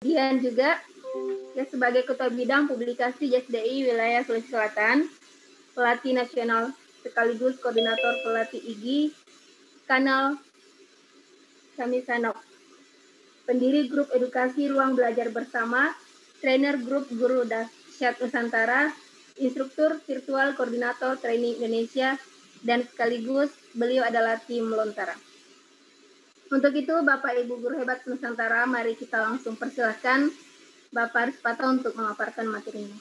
Kemudian juga ya, sebagai Ketua Bidang Publikasi JSDI Wilayah Sulawesi Selatan, pelatih nasional sekaligus koordinator pelatih IGI, Kanal Samisanok, pendiri grup edukasi Ruang Belajar Bersama, trainer grup Guru Dahsyat Nusantara, instruktur virtual koordinator training Indonesia, dan sekaligus beliau adalah tim Lontara. Untuk itu, Bapak Ibu Guru Hebat Nusantara, mari kita langsung persilahkan Bapak Rispato untuk memaparkan materinya.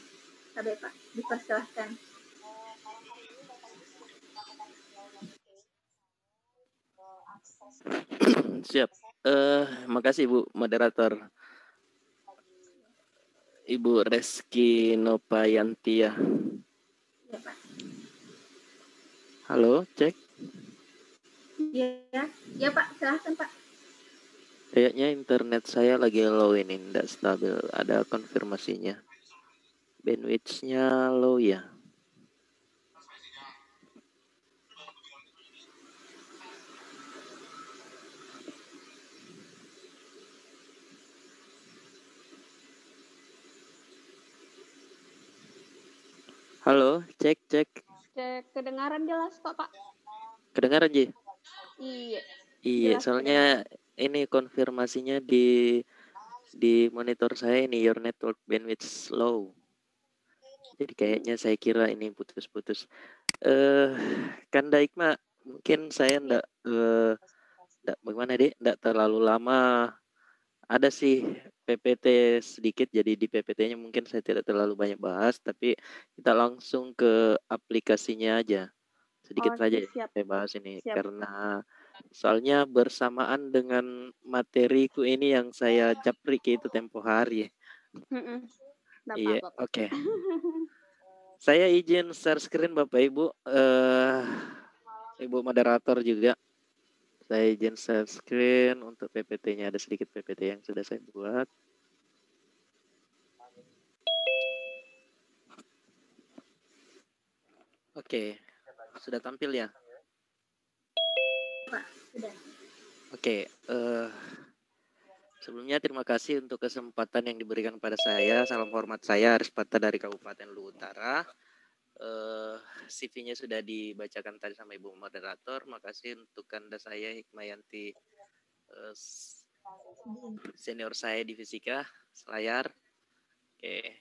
Sabe Pak, dipersilahkan. Siap. Makasih Bu Moderator. Ibu Reski Nopayantia. Ya, Pak. Halo, cek. Ya Pak, silahkan Pak. Kayaknya internet saya lagi low ini, tidak stabil. Ada konfirmasinya. Bandwidth-nya low ya. Halo, cek. Cek, kedengaran jelas kok Pak. Kedengaran Ji? Iya. Iya, Jelas, soalnya ini konfirmasinya di monitor saya ini your network bandwidth slow. Jadi kayaknya saya kira ini putus-putus. Kanda Ikma, mungkin saya ndak bagaimana deh, ndak terlalu lama. Ada sih PPT sedikit, jadi di PPT-nya mungkin saya tidak terlalu banyak bahas, tapi kita langsung ke aplikasinya aja. Sedikit saja siap. saya bahas ini, Siap. karena soalnya bersamaan dengan materiku ini yang saya japrik itu tempo hari. Iya, oke. Saya izin share screen Bapak Ibu, Ibu moderator juga. Saya izin share screen untuk PPT-nya, ada sedikit PPT yang sudah saya buat. Oke, sudah tampil ya? Pak, sudah. Oke, sebelumnya terima kasih untuk kesempatan yang diberikan pada saya. Salam hormat, saya Arispata dari Kabupaten Luwu Utara. CV-nya sudah dibacakan tadi sama Ibu Moderator. Makasih untuk Kanda saya Hikmayanti, senior saya di Fisika Selayar. Oke.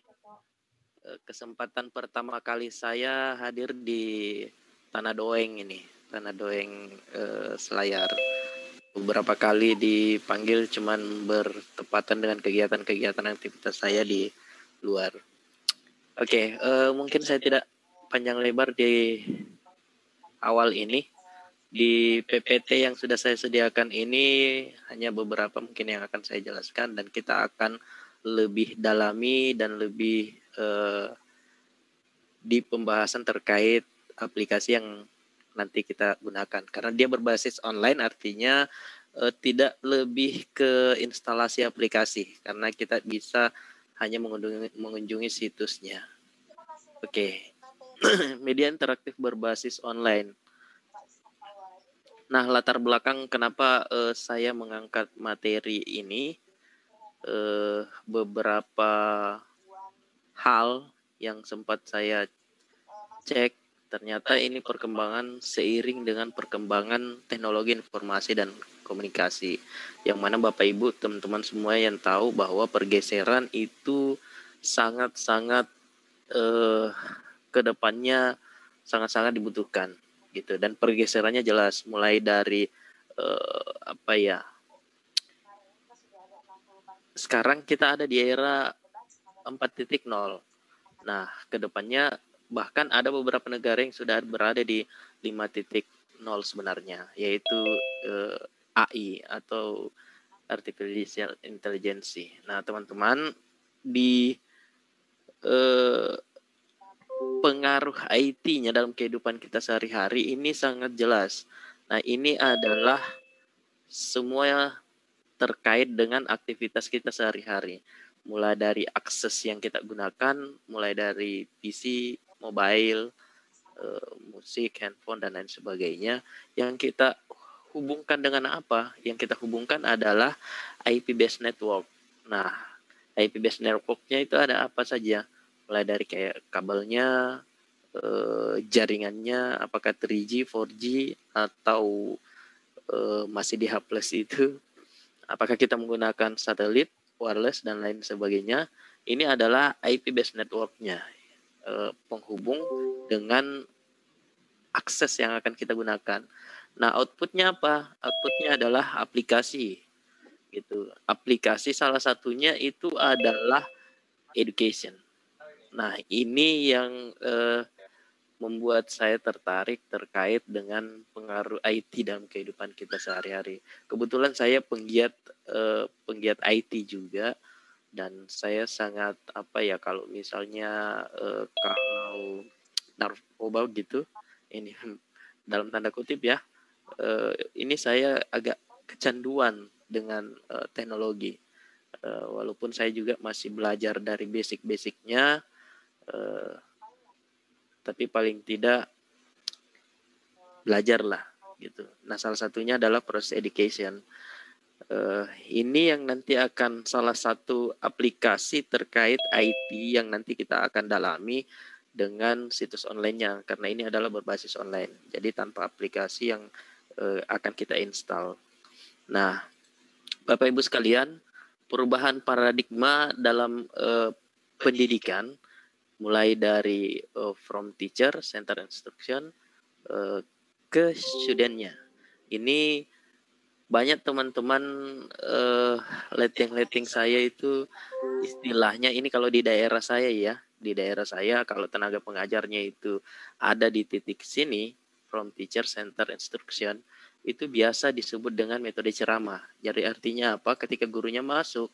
Kesempatan pertama kali saya hadir di Tanah Doeng ini, Tanah Doeng Selayar. Beberapa kali dipanggil cuman bertepatan dengan kegiatan-kegiatan aktivitas saya di luar. Oke, mungkin saya tidak panjang lebar di awal ini. Di PPT yang sudah saya sediakan ini hanya beberapa mungkin yang akan saya jelaskan, dan kita akan lebih dalami dan lebih di pembahasan terkait aplikasi yang nanti kita gunakan. Karena dia berbasis online, artinya tidak lebih ke instalasi aplikasi, karena kita bisa hanya mengunjungi situsnya. Oke. Media interaktif berbasis online. Nah, latar belakang kenapa saya mengangkat materi ini, beberapa hal yang sempat saya cek, ternyata ini perkembangan seiring dengan perkembangan teknologi informasi dan komunikasi, yang mana Bapak Ibu teman-teman semua yang tahu bahwa pergeseran itu sangat-sangat kedepannya sangat-sangat dibutuhkan gitu, dan pergeserannya jelas mulai dari sekarang kita ada di era 4.0. Nah, kedepannya bahkan ada beberapa negara yang sudah berada di 5.0 sebenarnya, yaitu AI atau Artificial Intelligence. Nah, teman-teman, di pengaruh IT-nya dalam kehidupan kita sehari-hari ini sangat jelas. Nah, ini adalah semua terkait dengan aktivitas kita sehari-hari. Mulai dari akses yang kita gunakan, mulai dari PC, mobile, musik, handphone, dan lain sebagainya. Yang kita hubungkan dengan apa? Yang kita hubungkan adalah IP-based network. Nah, IP based networknya itu ada apa saja, mulai dari kayak kabelnya, jaringannya, apakah 3G, 4G, atau masih di H+ itu, apakah kita menggunakan satelit, wireless, dan lain sebagainya. Ini adalah IP based networknya, penghubung dengan akses yang akan kita gunakan. Nah, outputnya apa? Outputnya adalah aplikasi, gitu. Aplikasi salah satunya itu adalah education. Nah, ini yang membuat saya tertarik terkait dengan pengaruh IT dalam kehidupan kita sehari-hari. Kebetulan saya penggiat IT juga, dan saya sangat kalau misalnya kalau narkoba gitu, ini dalam tanda kutip ya, ini saya agak kecanduan dengan teknologi. Walaupun saya juga masih belajar dari basic-basicnya, tapi paling tidak belajarlah gitu. Nah, salah satunya adalah proses education. Ini yang nanti akan salah satu aplikasi terkait IT yang nanti kita akan dalami dengan situs online-nya, karena ini adalah berbasis online. Jadi tanpa aplikasi yang akan kita install. Nah, Bapak Ibu sekalian, perubahan paradigma dalam pendidikan mulai dari from teacher, center instruction, ke studentnya. Ini banyak teman-teman letting saya itu istilahnya ini kalau di daerah saya ya, di daerah saya kalau tenaga pengajarnya itu ada di titik sini, from teacher, center instruction, itu biasa disebut dengan metode ceramah. Jadi artinya apa? Ketika gurunya masuk,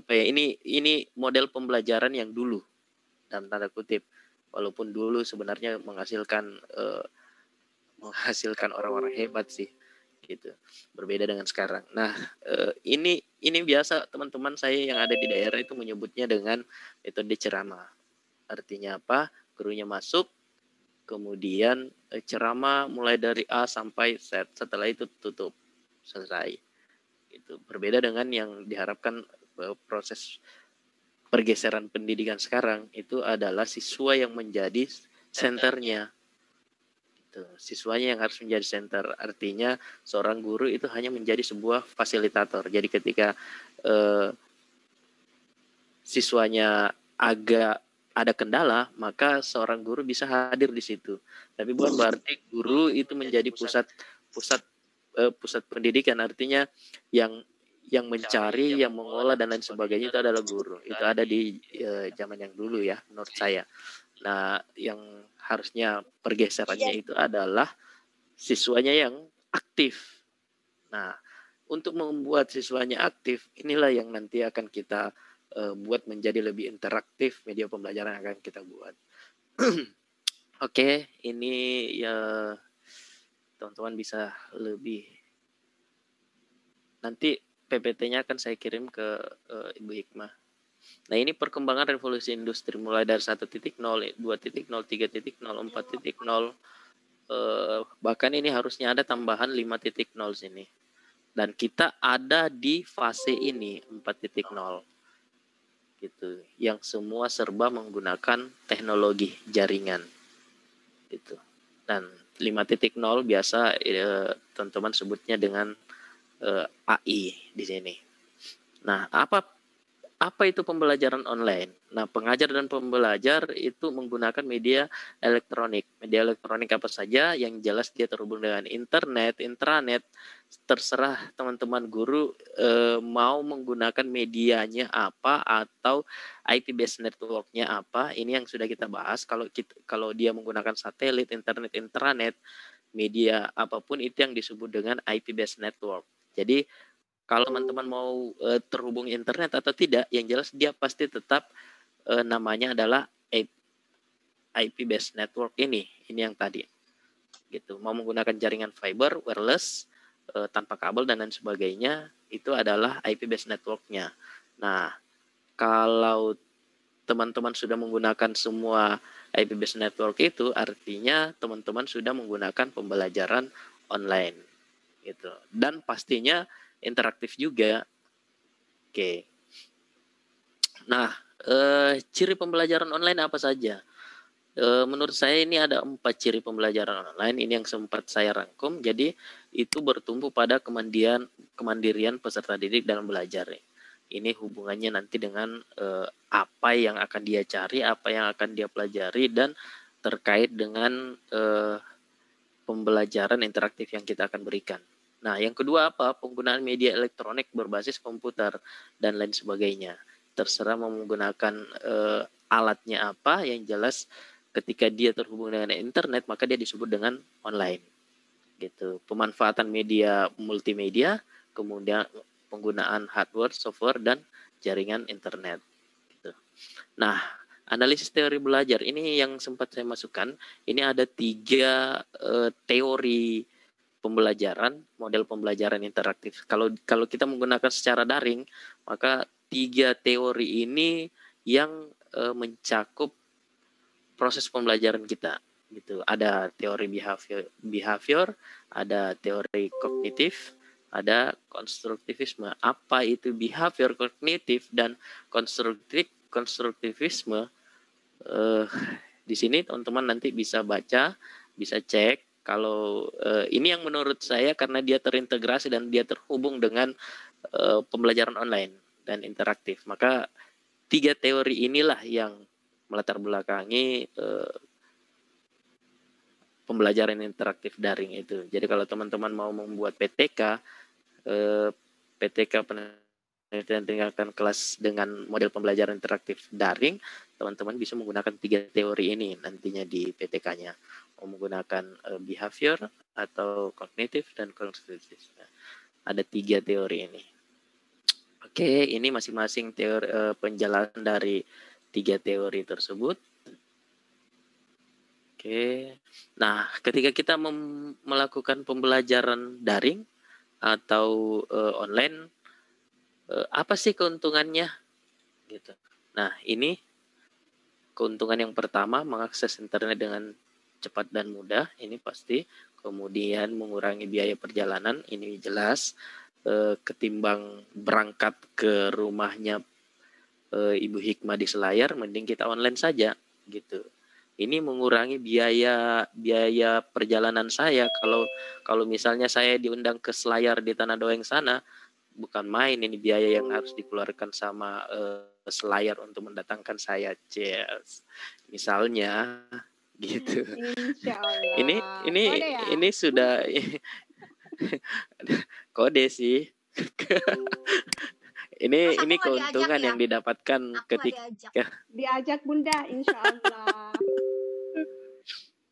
ini model pembelajaran yang dulu dalam tanda kutip, walaupun dulu sebenarnya menghasilkan orang-orang hebat sih, gitu, berbeda dengan sekarang. Nah, ini biasa teman-teman saya yang ada di daerah itu menyebutnya dengan metode ceramah. Artinya apa? Gurunya masuk, kemudian ceramah mulai dari A sampai Z, setelah itu tutup, selesai. Itu berbeda dengan yang diharapkan proses pergeseran pendidikan sekarang, itu adalah siswa yang menjadi senternya. Siswanya yang harus menjadi center. Artinya seorang guru itu hanya menjadi sebuah fasilitator. Jadi ketika siswanya agak ada kendala, maka seorang guru bisa hadir di situ. Tapi bukan berarti guru itu menjadi pusat pendidikan. Artinya yang mencari, yang mengolah dan lain sebagainya itu adalah guru. Itu ada di zaman yang dulu ya, menurut saya. Nah, yang harusnya pergeserannya itu adalah siswanya yang aktif. Nah, untuk membuat siswanya aktif, inilah yang nanti akan kita buat menjadi lebih interaktif media pembelajaran yang akan kita buat. Oke, ini ya teman-teman bisa lebih. Nanti PPT-nya akan saya kirim ke Ibu Hikmah. Nah, ini perkembangan revolusi industri mulai dari 1.0, 2.0, 3.0, 4.0, bahkan ini harusnya ada tambahan 5.0 sini. Dan kita ada di fase ini 4.0. Gitu. Yang semua serba menggunakan teknologi jaringan. Gitu. Dan 5.0 biasa teman-teman sebutnya dengan AI di sini. Nah, apa itu pembelajaran online? Nah, pengajar dan pembelajar itu menggunakan media elektronik. Media elektronik apa saja? Yang jelas dia terhubung dengan internet, intranet. Terserah teman-teman guru mau menggunakan medianya apa atau IP based networknya apa. Ini yang sudah kita bahas. Kalau dia menggunakan satelit, internet, intranet, media apapun itu yang disebut dengan IP based network. Jadi kalau teman-teman mau terhubung internet atau tidak, yang jelas dia pasti tetap namanya adalah IP based network ini yang tadi. Gitu. Mau menggunakan jaringan fiber, wireless, tanpa kabel dan lain sebagainya, itu adalah IP based networknya. Nah, kalau teman-teman sudah menggunakan semua IP based network itu, artinya teman-teman sudah menggunakan pembelajaran online. Gitu. Dan pastinya interaktif juga. Oke. Nah, ciri pembelajaran online apa saja? Menurut saya ini ada 4 ciri pembelajaran online. Ini yang sempat saya rangkum. Jadi itu bertumbuh pada kemandirian peserta didik dalam belajar. Ini hubungannya nanti dengan apa yang akan dia cari, apa yang akan dia pelajari, dan terkait dengan pembelajaran interaktif yang kita akan berikan. Nah, yang kedua apa? Penggunaan media elektronik berbasis komputer dan lain sebagainya. Terserah mau menggunakan alatnya apa, yang jelas ketika dia terhubung dengan internet maka dia disebut dengan online. Gitu. Pemanfaatan media multimedia, kemudian penggunaan hardware, software, dan jaringan internet. Gitu. Nah, analisis teori belajar ini yang sempat saya masukkan. Ini ada 3 teori pembelajaran, model pembelajaran interaktif. Kalau kita menggunakan secara daring, maka 3 teori ini yang mencakup proses pembelajaran kita. Gitu. Ada teori behavior, ada teori kognitif, ada konstruktivisme. Apa itu behavior, kognitif, dan konstruktivisme? Di sini teman-teman nanti bisa baca, bisa cek. Kalau ini yang menurut saya karena dia terintegrasi dan dia terhubung dengan pembelajaran online dan interaktif, maka 3 teori inilah yang melatar belakangi pembelajaran interaktif daring itu. Jadi kalau teman-teman mau membuat PTK penelitian tingkatan kelas dengan model pembelajaran interaktif daring, teman-teman bisa menggunakan 3 teori ini nantinya di PTK-nya. Mau menggunakan behavior atau kognitif dan konstruktif. Ada 3 teori ini. Oke, ini masing-masing teori penjelasan dari 3 teori tersebut. Oke. Nah, ketika kita melakukan pembelajaran daring atau online, apa sih keuntungannya? Gitu. Nah, ini keuntungan yang pertama, mengakses internet dengan cepat dan mudah, ini pasti. Kemudian mengurangi biaya perjalanan, ini jelas. Ketimbang berangkat ke rumahnya Ibu Hikmah di Selayar, mending kita online saja, gitu. Ini mengurangi biaya perjalanan saya. Kalau misalnya saya diundang ke Selayar di Tanah Doeng sana, bukan main ini biaya yang harus dikeluarkan sama Selayar untuk mendatangkan saya. Cheers. Misalnya gitu. Insya Allah. Ini Kode ya? ini sudah kode sih. ini keuntungan yang didapatkan ketika Diajak Bunda, insya Allah.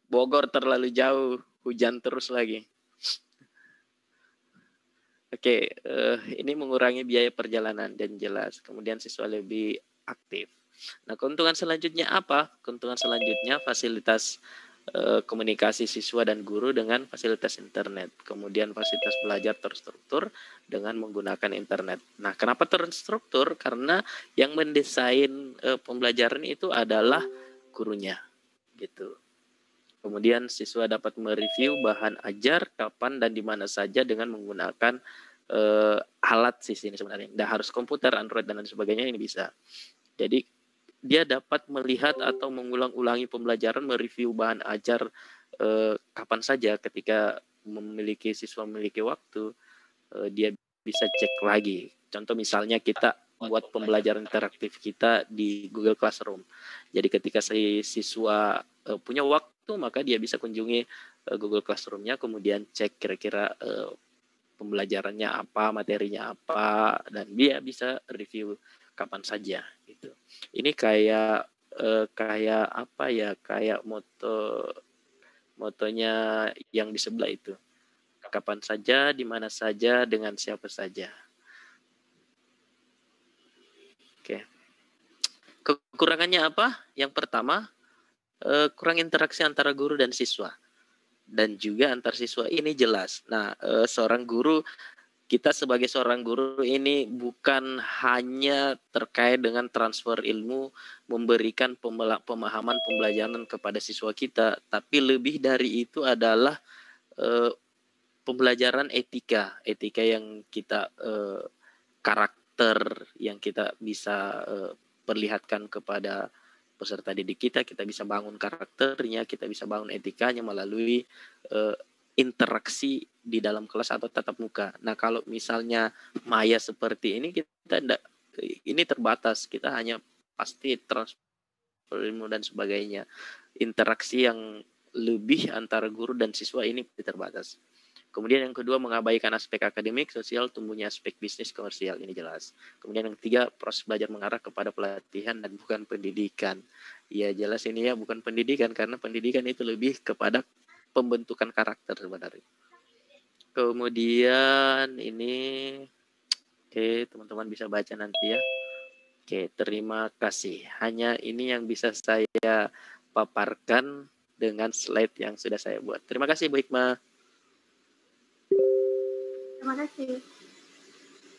Bogor terlalu jauh, hujan terus lagi. Oke, ini mengurangi biaya perjalanan dan jelas. Kemudian siswa lebih aktif. Nah, keuntungan selanjutnya apa? Keuntungan selanjutnya fasilitas komunikasi siswa dan guru dengan fasilitas internet. Kemudian fasilitas belajar terstruktur dengan menggunakan internet. Nah, kenapa terstruktur? Karena yang mendesain pembelajaran itu adalah gurunya, gitu. Kemudian siswa dapat mereview bahan ajar kapan dan di mana saja dengan menggunakan alat sini sebenarnya. Tidak harus komputer, Android dan lain sebagainya, ini bisa. Jadi dia dapat melihat atau mengulang-ulangi pembelajaran, mereview bahan ajar kapan saja ketika siswa memiliki waktu, dia bisa cek lagi. Contoh misalnya kita buat pembelajaran interaktif kita di Google Classroom. Jadi ketika siswa punya waktu, maka dia bisa kunjungi Google Classroom-nya, kemudian cek kira-kira pembelajarannya apa, materinya apa, dan dia bisa review kapan saja. Gitu. Ini kayak apa ya? Kayak motonya yang di sebelah itu. Kapan saja, di mana saja, dengan siapa saja. Oke. Kekurangannya apa? Yang pertama, kurang interaksi antara guru dan siswa. Dan juga antar siswa ini jelas. Nah, kita sebagai seorang guru ini bukan hanya terkait dengan transfer ilmu, memberikan pemahaman pembelajaran kepada siswa kita, tapi lebih dari itu adalah pembelajaran etika yang kita karakter yang kita bisa perlihatkan kepada peserta didik kita bisa bangun karakternya, kita bisa bangun etikanya melalui interaksi di dalam kelas atau tatap muka. Nah, kalau misalnya maya seperti ini kita enggak, ini terbatas, kita hanya pasti transfer ilmu dan sebagainya. Interaksi yang lebih antara guru dan siswa ini terbatas. Kemudian yang kedua, mengabaikan aspek akademik, sosial, tumbuhnya aspek bisnis komersial, ini jelas. Kemudian yang ketiga, proses belajar mengarah kepada pelatihan dan bukan pendidikan. Ya jelas ini ya bukan pendidikan, karena pendidikan itu lebih kepada pembentukan karakter sebenarnya. Kemudian ini, oke, teman-teman bisa baca nanti ya. Oke, terima kasih. Hanya ini yang bisa saya paparkan dengan slide yang sudah saya buat. Terima kasih Bu Hikmah. Terima kasih.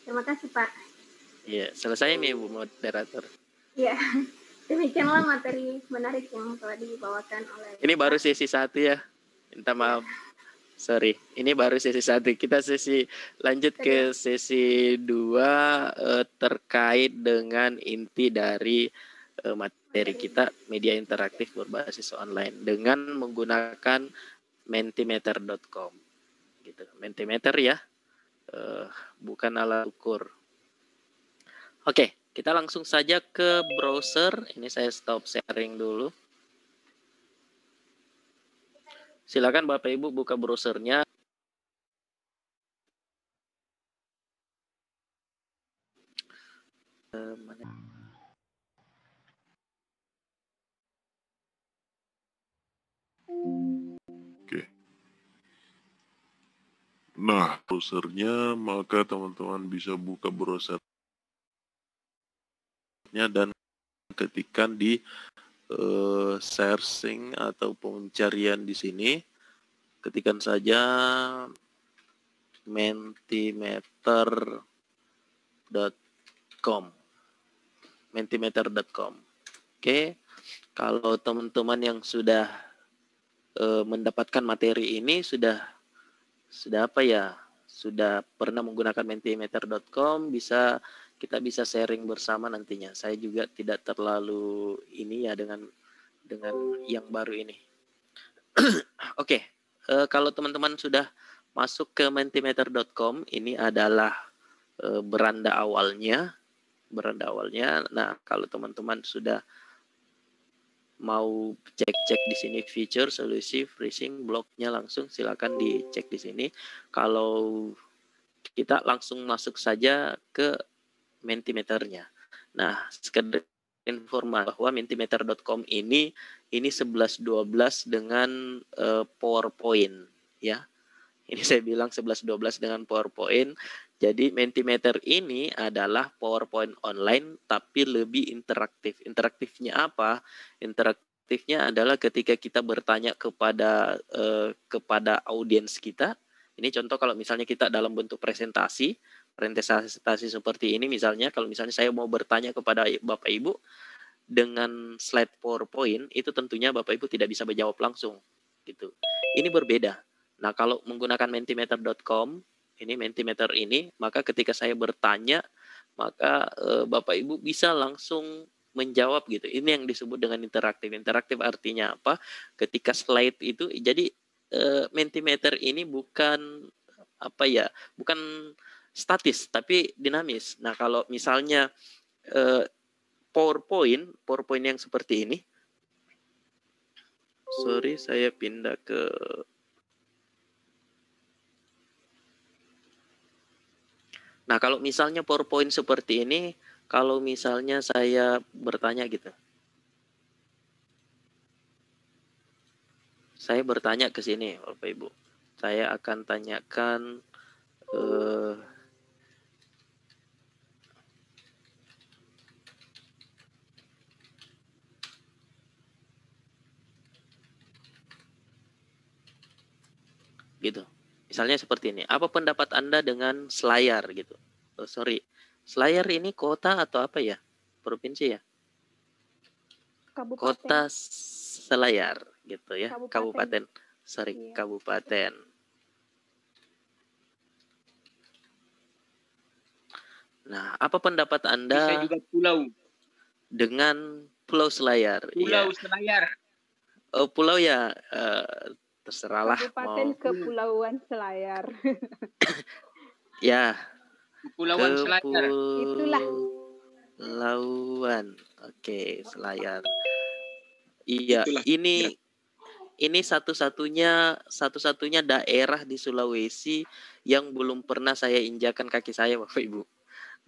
Terima kasih, Pak. Iya, selesai nih Bu moderator. Ya, demikianlah materi menarik yang telah dibawakan oleh Ini baru Pak. sesi 1 ya. Minta maaf. Sorry, ini baru sesi 1. Kita lanjut ke sesi 2 terkait dengan inti dari materi kita, media interaktif berbasis online dengan menggunakan mentimeter.com. Gitu. Mentimeter ya. Bukan alat ukur. Oke, kita langsung saja ke browser. Ini saya stop sharing dulu. Silakan Bapak Ibu buka browsernya. Oke. Nah, browsernya, maka teman-teman bisa buka browsernya dan ketikkan di searching atau pencarian di sini. Ketikkan saja mentimeter.com. Mentimeter.com. Oke. Kalau teman-teman yang sudah mendapatkan materi ini sudah apa ya? Sudah pernah menggunakan mentimeter.com, kita bisa sharing bersama nantinya. Saya juga tidak terlalu ini ya dengan yang baru ini. Oke, kalau teman-teman sudah masuk ke mentimeter.com, ini adalah beranda awalnya. Nah, kalau teman-teman sudah mau cek di sini feature, solusi, freezing, bloknya langsung silakan dicek di sini. Kalau kita langsung masuk saja ke mentimeternya. Nah, sekedar informasi bahwa mentimeter.com ini 11-12 dengan PowerPoint ya. Ini saya bilang 11-12 dengan PowerPoint. Jadi Mentimeter ini adalah PowerPoint online tapi lebih interaktif. Interaktifnya apa? Interaktifnya adalah ketika kita bertanya kepada audiens kita. Ini contoh kalau misalnya kita dalam bentuk presentasi seperti ini misalnya, kalau misalnya saya mau bertanya kepada Bapak Ibu dengan slide PowerPoint, itu tentunya Bapak Ibu tidak bisa menjawab langsung gitu. Ini berbeda. Nah, kalau menggunakan mentimeter.com, ini Mentimeter ini, maka ketika saya bertanya, maka Bapak Ibu bisa langsung menjawab gitu. Ini yang disebut dengan interaktif. Interaktif artinya apa? Ketika slide itu, jadi Mentimeter ini bukan apa ya? Bukan statis, tapi dinamis. Nah, kalau misalnya PowerPoint yang seperti ini. Sorry, saya pindah ke Nah, kalau misalnya PowerPoint seperti ini, kalau misalnya saya bertanya gitu. Saya bertanya ke sini, Bapak Ibu. Saya akan tanyakan gitu. Misalnya seperti ini. Apa pendapat Anda dengan Selayar gitu? Oh, sorry. Selayar ini kota atau apa ya? Provinsi ya? Kabupaten. Kota Selayar gitu ya. Kabupaten. Sorry, iya. Kabupaten. Nah, apa pendapat Anda? Bisa juga pulau. dengan Pulau Selayar. Pulau Iya. Selayar. Pulau ya terserahlah Kabupaten mau Kepulauan Selayar. ya Kepulauan Selayar. Itulah. Kepulauan. Oke, Selayar. Iya, Itulah. ini satu-satunya daerah di Sulawesi yang belum pernah saya injakan kaki saya, Bapak Ibu.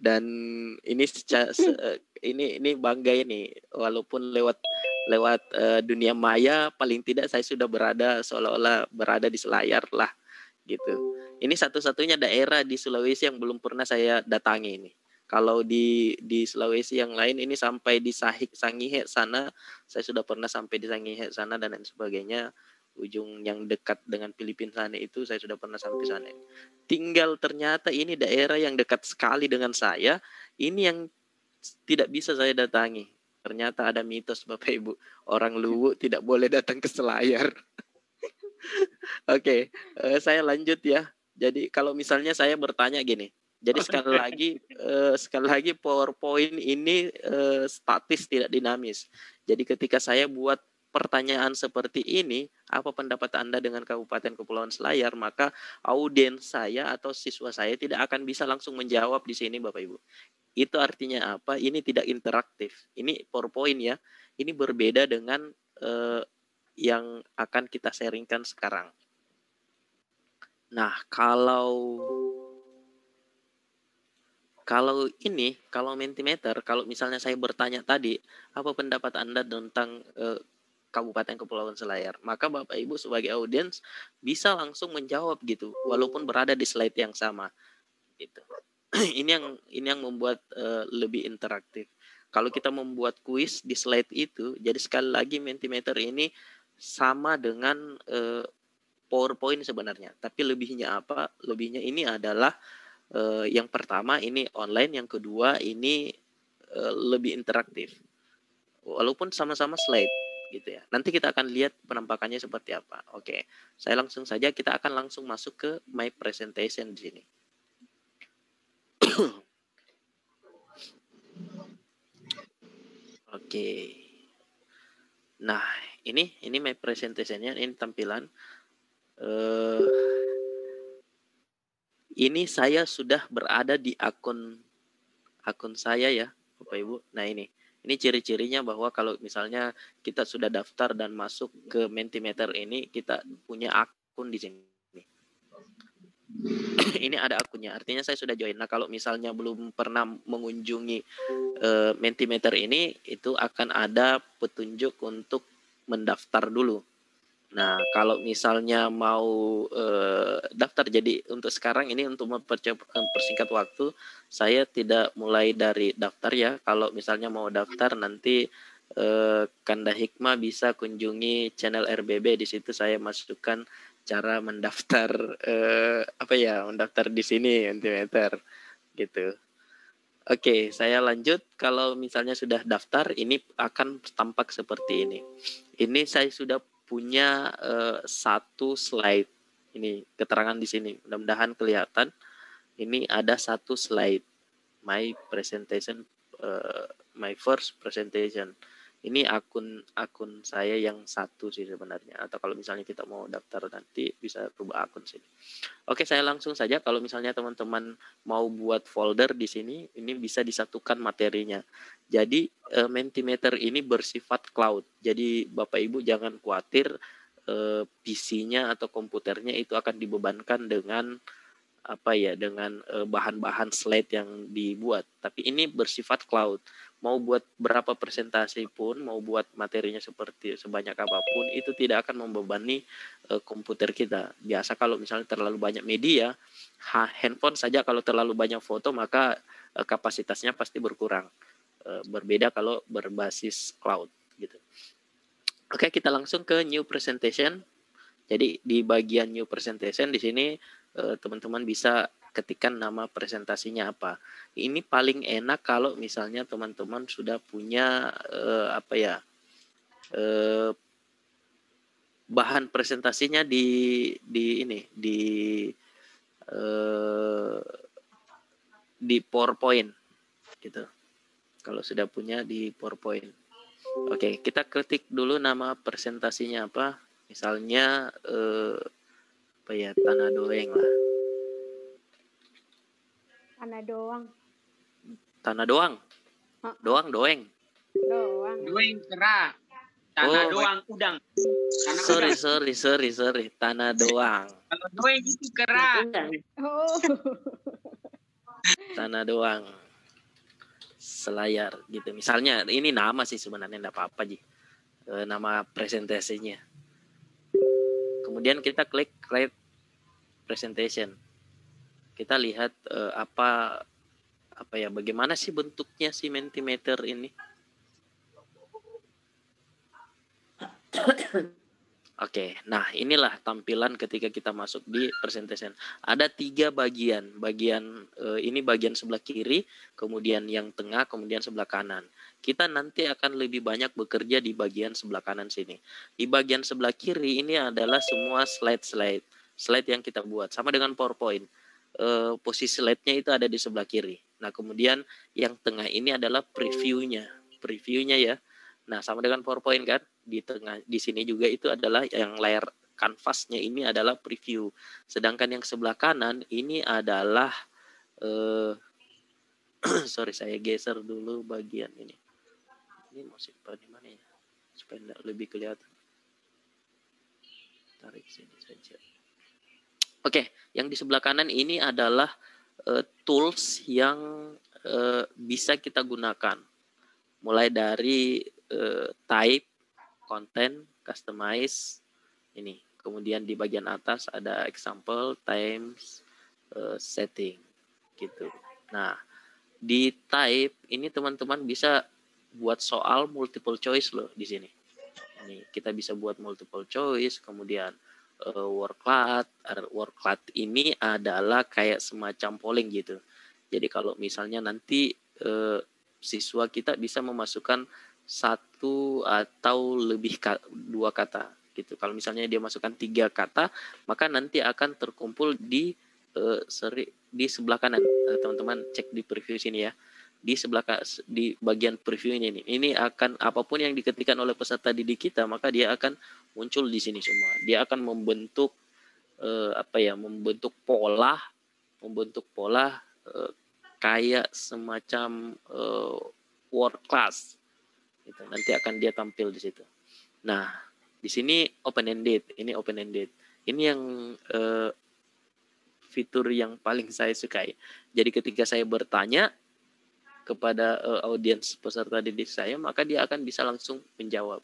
Dan ini ini bangga ini, walaupun lewat dunia maya, paling tidak saya sudah berada seolah-olah berada di Selayar lah, gitu. Ini satu-satunya daerah di Sulawesi yang belum pernah saya datangi ini. Kalau di Sulawesi yang lain ini sampai di Sangihe sana, saya sudah pernah sampai di Sangihe sana dan lain sebagainya. Ujung yang dekat dengan Filipina sana itu saya sudah pernah sampai sana. Tinggal ternyata ini daerah yang dekat sekali dengan saya, ini yang tidak bisa saya datangi. Ternyata ada mitos Bapak Ibu, orang Luwu tidak boleh datang ke Selayar. Oke, saya lanjut ya. Jadi kalau misalnya saya bertanya gini, jadi sekali lagi PowerPoint ini statis tidak dinamis. Jadi ketika saya buat pertanyaan seperti ini, apa pendapat Anda dengan Kabupaten Kepulauan Selayar, maka audiens saya atau siswa saya tidak akan bisa langsung menjawab di sini Bapak Ibu. Itu artinya apa? Ini tidak interaktif. Ini PowerPoint ya. Ini berbeda dengan yang akan kita sharingkan sekarang. Nah, kalau Mentimeter, kalau misalnya saya bertanya tadi, apa pendapat Anda tentang Kabupaten Kepulauan Selayar, maka Bapak Ibu sebagai audiens bisa langsung menjawab gitu, walaupun berada di slide yang sama, gitu. Ini yang membuat lebih interaktif. Kalau kita membuat kuis di slide itu, jadi sekali lagi Mentimeter ini sama dengan PowerPoint sebenarnya. Tapi lebihnya apa? Lebihnya ini adalah yang pertama ini online, yang kedua ini lebih interaktif. Walaupun sama-sama slide gitu ya. Nanti kita akan lihat penampakannya seperti apa. Oke, saya langsung saja, kita akan langsung masuk ke My Presentation di sini. Oke. Nah, ini My Presentation-nya, ini tampilan. Ini saya sudah berada di akun saya ya, Bapak Ibu. Nah, ini ciri-cirinya bahwa kalau misalnya kita sudah daftar dan masuk ke Mentimeter ini, kita punya akun di sini. Ini ada akunnya, artinya saya sudah join. Nah, kalau misalnya belum pernah mengunjungi Mentimeter ini, itu akan ada petunjuk untuk mendaftar dulu. Nah, kalau misalnya mau daftar, jadi untuk sekarang ini untuk mempersingkat waktu, saya tidak mulai dari daftar ya. Kalau misalnya mau daftar nanti Kanda Hikmah bisa kunjungi channel RBB, di situ saya masukkan cara mendaftar mendaftar di sini Mentimeter gitu. Oke, saya lanjut. Kalau misalnya sudah daftar, ini akan tampak seperti ini. Ini saya sudah punya satu slide. Ini keterangan di sini. Mudah-mudahan kelihatan. Ini ada satu slide. My presentation, my first presentation. Ini akun saya yang satu sih sebenarnya. Atau kalau misalnya kita mau daftar nanti bisa rubah akun sini. Oke, saya langsung saja. Kalau misalnya teman-teman mau buat folder di sini, ini bisa disatukan materinya. Jadi Mentimeter ini bersifat cloud. Jadi Bapak Ibu jangan khawatir PC-nya atau komputernya itu akan dibebankan dengan bahan-bahan slide yang dibuat. Tapi ini bersifat cloud. Mau buat berapa presentasi pun, mau buat materinya sebanyak apapun, itu tidak akan membebani komputer kita. Biasa kalau misalnya terlalu banyak media, handphone saja kalau terlalu banyak foto, maka kapasitasnya pasti berkurang. Berbeda kalau berbasis cloud gitu. Oke, kita langsung ke new presentation. Jadi di bagian new presentation di sini teman-teman bisa ketikkan nama presentasinya apa. Ini paling enak kalau misalnya teman-teman sudah punya bahan presentasinya di PowerPoint gitu. Kalau sudah punya di PowerPoint. Oke, kita ketik dulu nama presentasinya apa. Misalnya apa ya, Tanah Doeng lah. Tanah doang. Tanah Doang. Doang, Doeng. Doang. Doeng kera. Tanah doang udang. Tanah udang. Sorry. Tanah Doang. Kalau doeng itu kera. Oh. Tanah Doang. Selayar gitu. Misalnya ini nama sih sebenarnya enggak apa-apa Ji. Nama presentasinya. Kemudian kita klik create presentation. Kita lihat apa ya, bagaimana sih bentuknya si Mentimeter ini. Oke, nah inilah tampilan ketika kita masuk di presentation. Ada 3 bagian. Ini bagian sebelah kiri, kemudian yang tengah, kemudian sebelah kanan. Kita nanti akan lebih banyak bekerja di bagian sebelah kanan sini. Di bagian sebelah kiri ini adalah semua slide yang kita buat, sama dengan PowerPoint. Posisi slide-nya itu ada di sebelah kiri. Nah, kemudian yang tengah ini adalah previewnya ya. Nah, sama dengan PowerPoint kan, di tengah di sini juga itu adalah yang layar kanvasnya ini adalah preview. Sedangkan yang sebelah kanan ini adalah sorry, saya geser dulu bagian ini. Ini mau simpan di mana ya? Supaya lebih kelihatan. Tarik sini saja. Oke, yang di sebelah kanan ini adalah tools yang bisa kita gunakan. Mulai dari type, content, customize, ini. Kemudian di bagian atas ada example, times, setting, gitu. Nah, di type ini teman-teman bisa buat soal multiple choice loh di sini. Ini kita bisa buat multiple choice, kemudian word cloud ini adalah kayak semacam polling gitu. Jadi kalau misalnya nanti siswa kita bisa memasukkan 1 atau lebih 2 kata gitu. Kalau misalnya dia masukkan 3 kata, maka nanti akan terkumpul di sebelah kanan. Teman-teman cek di preview sini ya. Di bagian preview ini akan apapun yang diketikkan oleh peserta didik kita, maka dia akan muncul di sini semua. Dia akan membentuk membentuk pola kayak semacam word class gitu. Nanti akan dia tampil di situ. Nah, di sini open ended. Ini yang fitur yang paling saya sukai. Jadi ketika saya bertanya kepada audiens peserta didik saya, maka dia akan bisa langsung menjawab.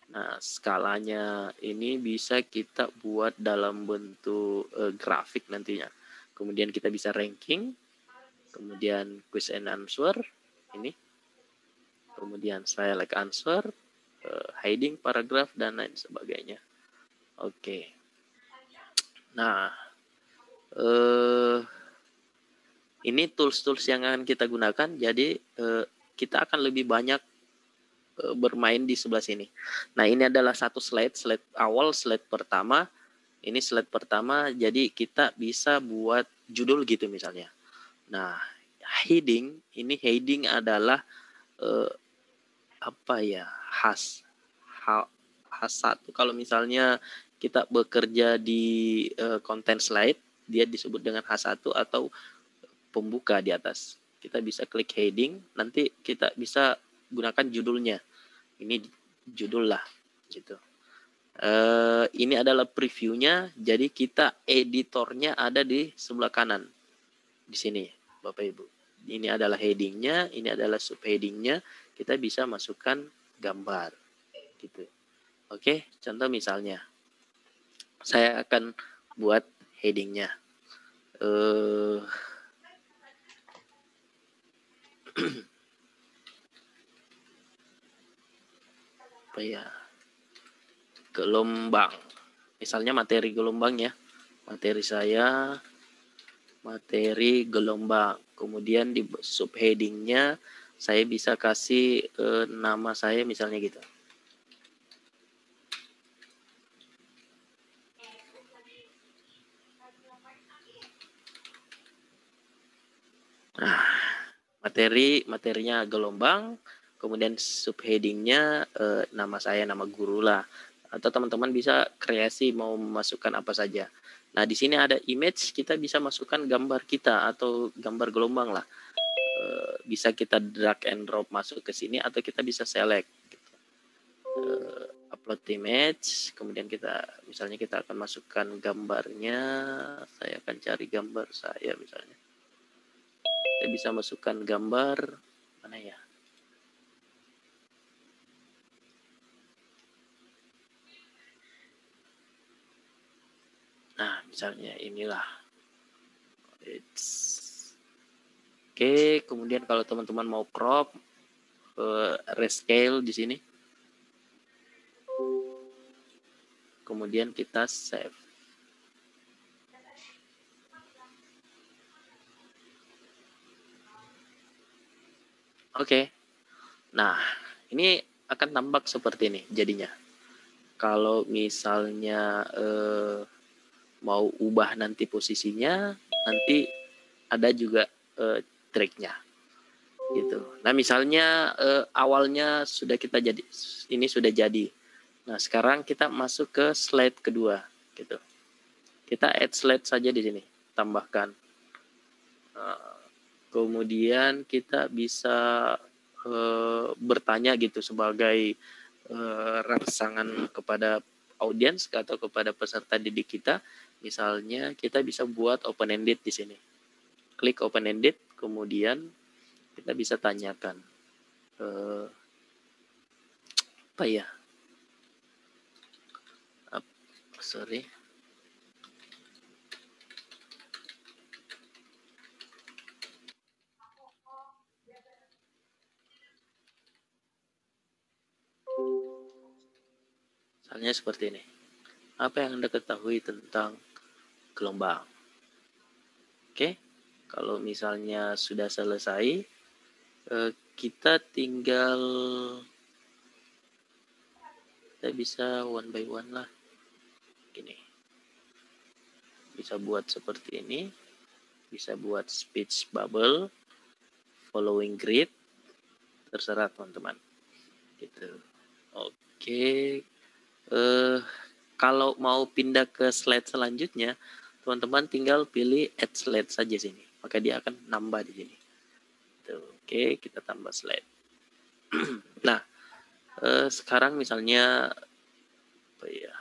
Nah, skalanya ini bisa kita buat dalam bentuk grafik nantinya. Kemudian kita bisa ranking, kemudian quiz and answer, ini. Kemudian select answer, hiding paragraph, dan lain sebagainya. Oke. Nah, ini tools-tools yang akan kita gunakan. Jadi kita akan lebih banyak bermain di sebelah sini. Nah, ini adalah satu slide awal, slide pertama. Ini slide pertama, jadi kita bisa buat judul gitu misalnya. Nah, heading adalah khas satu. Kalau misalnya kita bekerja di konten slide, dia disebut dengan H1 atau pembuka di atas. Kita bisa klik heading, nanti kita bisa gunakan judulnya. Ini judul lah gitu. Ini adalah previewnya, jadi kita editornya ada di sebelah kanan di sini, Bapak Ibu. Ini adalah headingnya, ini adalah subheadingnya. Kita bisa masukkan gambar gitu. Oke, contoh misalnya saya akan buat headingnya. Apa ya? Gelombang. Misalnya materi gelombang ya. Materi gelombang. Kemudian di subheadingnya saya bisa kasih nama saya misalnya gitu. Nah, materinya gelombang, kemudian subheadingnya nama saya, nama guru lah. Atau teman-teman bisa kreasi mau memasukkan apa saja. Nah, di sini ada image, kita bisa masukkan gambar kita atau gambar gelombang lah. Bisa kita drag and drop masuk ke sini atau kita bisa select. Upload image, kemudian misalnya kita akan masukkan gambarnya. Saya akan cari gambar saya misalnya. Kita bisa masukkan gambar mana ya? Nah, misalnya inilah. Oke, kemudian kalau teman-teman mau crop, rescale di sini. Kemudian kita save. Oke. Nah, ini akan tampak seperti ini jadinya. Kalau misalnya mau ubah nanti posisinya, nanti ada juga tracknya gitu. Nah, misalnya awalnya sudah kita jadi, ini sudah jadi. Nah, sekarang kita masuk ke slide kedua gitu. Kita add slide saja di sini, tambahkan. Kemudian kita bisa bertanya gitu sebagai rangsangan kepada audiens atau kepada peserta didik kita. Misalnya kita bisa buat open ended di sini. Klik open ended, kemudian kita bisa tanyakan apa ya? Sorry. Misalnya seperti ini. Apa yang Anda ketahui tentang gelombang? Oke, kalau misalnya sudah selesai, kita bisa one by one lah. Gini. Bisa buat seperti ini. Bisa buat speech bubble, following grid, terserah teman-teman. Gitu. Oke. Kalau mau pindah ke slide selanjutnya, teman-teman tinggal pilih add slide saja sini. Maka dia akan nambah di sini. Oke, kita tambah slide. Nah, sekarang misalnya apa ya?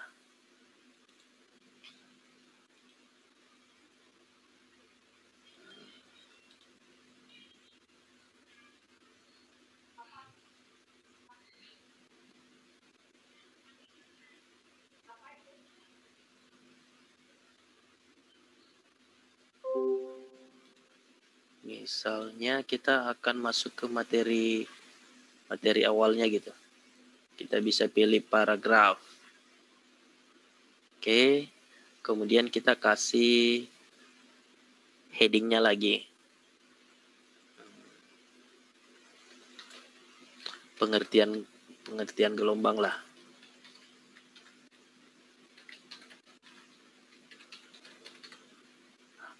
Misalnya kita akan masuk ke materi awalnya gitu. Kita bisa pilih paragraf. Oke, kemudian kita kasih headingnya lagi. Pengertian gelombang lah.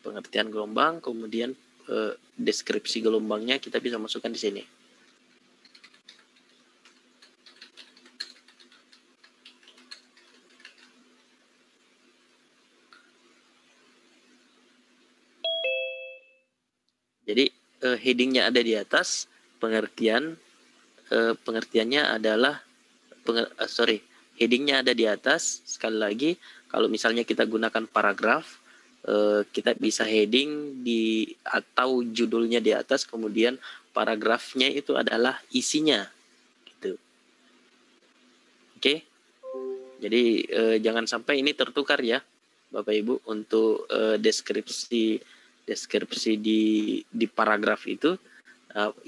Pengertian gelombang, kemudian deskripsi gelombangnya kita bisa masukkan di sini. Jadi headingnya ada di atas, pengertiannya adalah headingnya ada di atas. Sekali lagi, kalau misalnya kita gunakan paragraf, kita bisa heading atau judulnya di atas, kemudian paragrafnya itu adalah isinya, gitu. Oke, jadi jangan sampai ini tertukar ya, Bapak Ibu, untuk deskripsi di paragraf itu.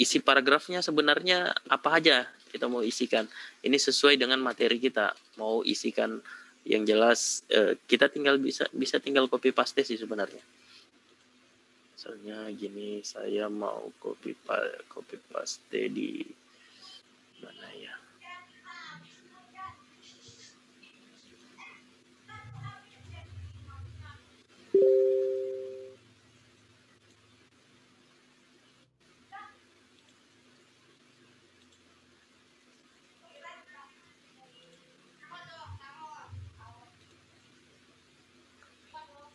Isi paragrafnya sebenarnya apa aja kita mau isikan. Ini sesuai dengan materi kita. Mau isikan yang jelas, kita bisa tinggal copy paste sih sebenarnya. Misalnya gini, saya mau copy paste di mana ya?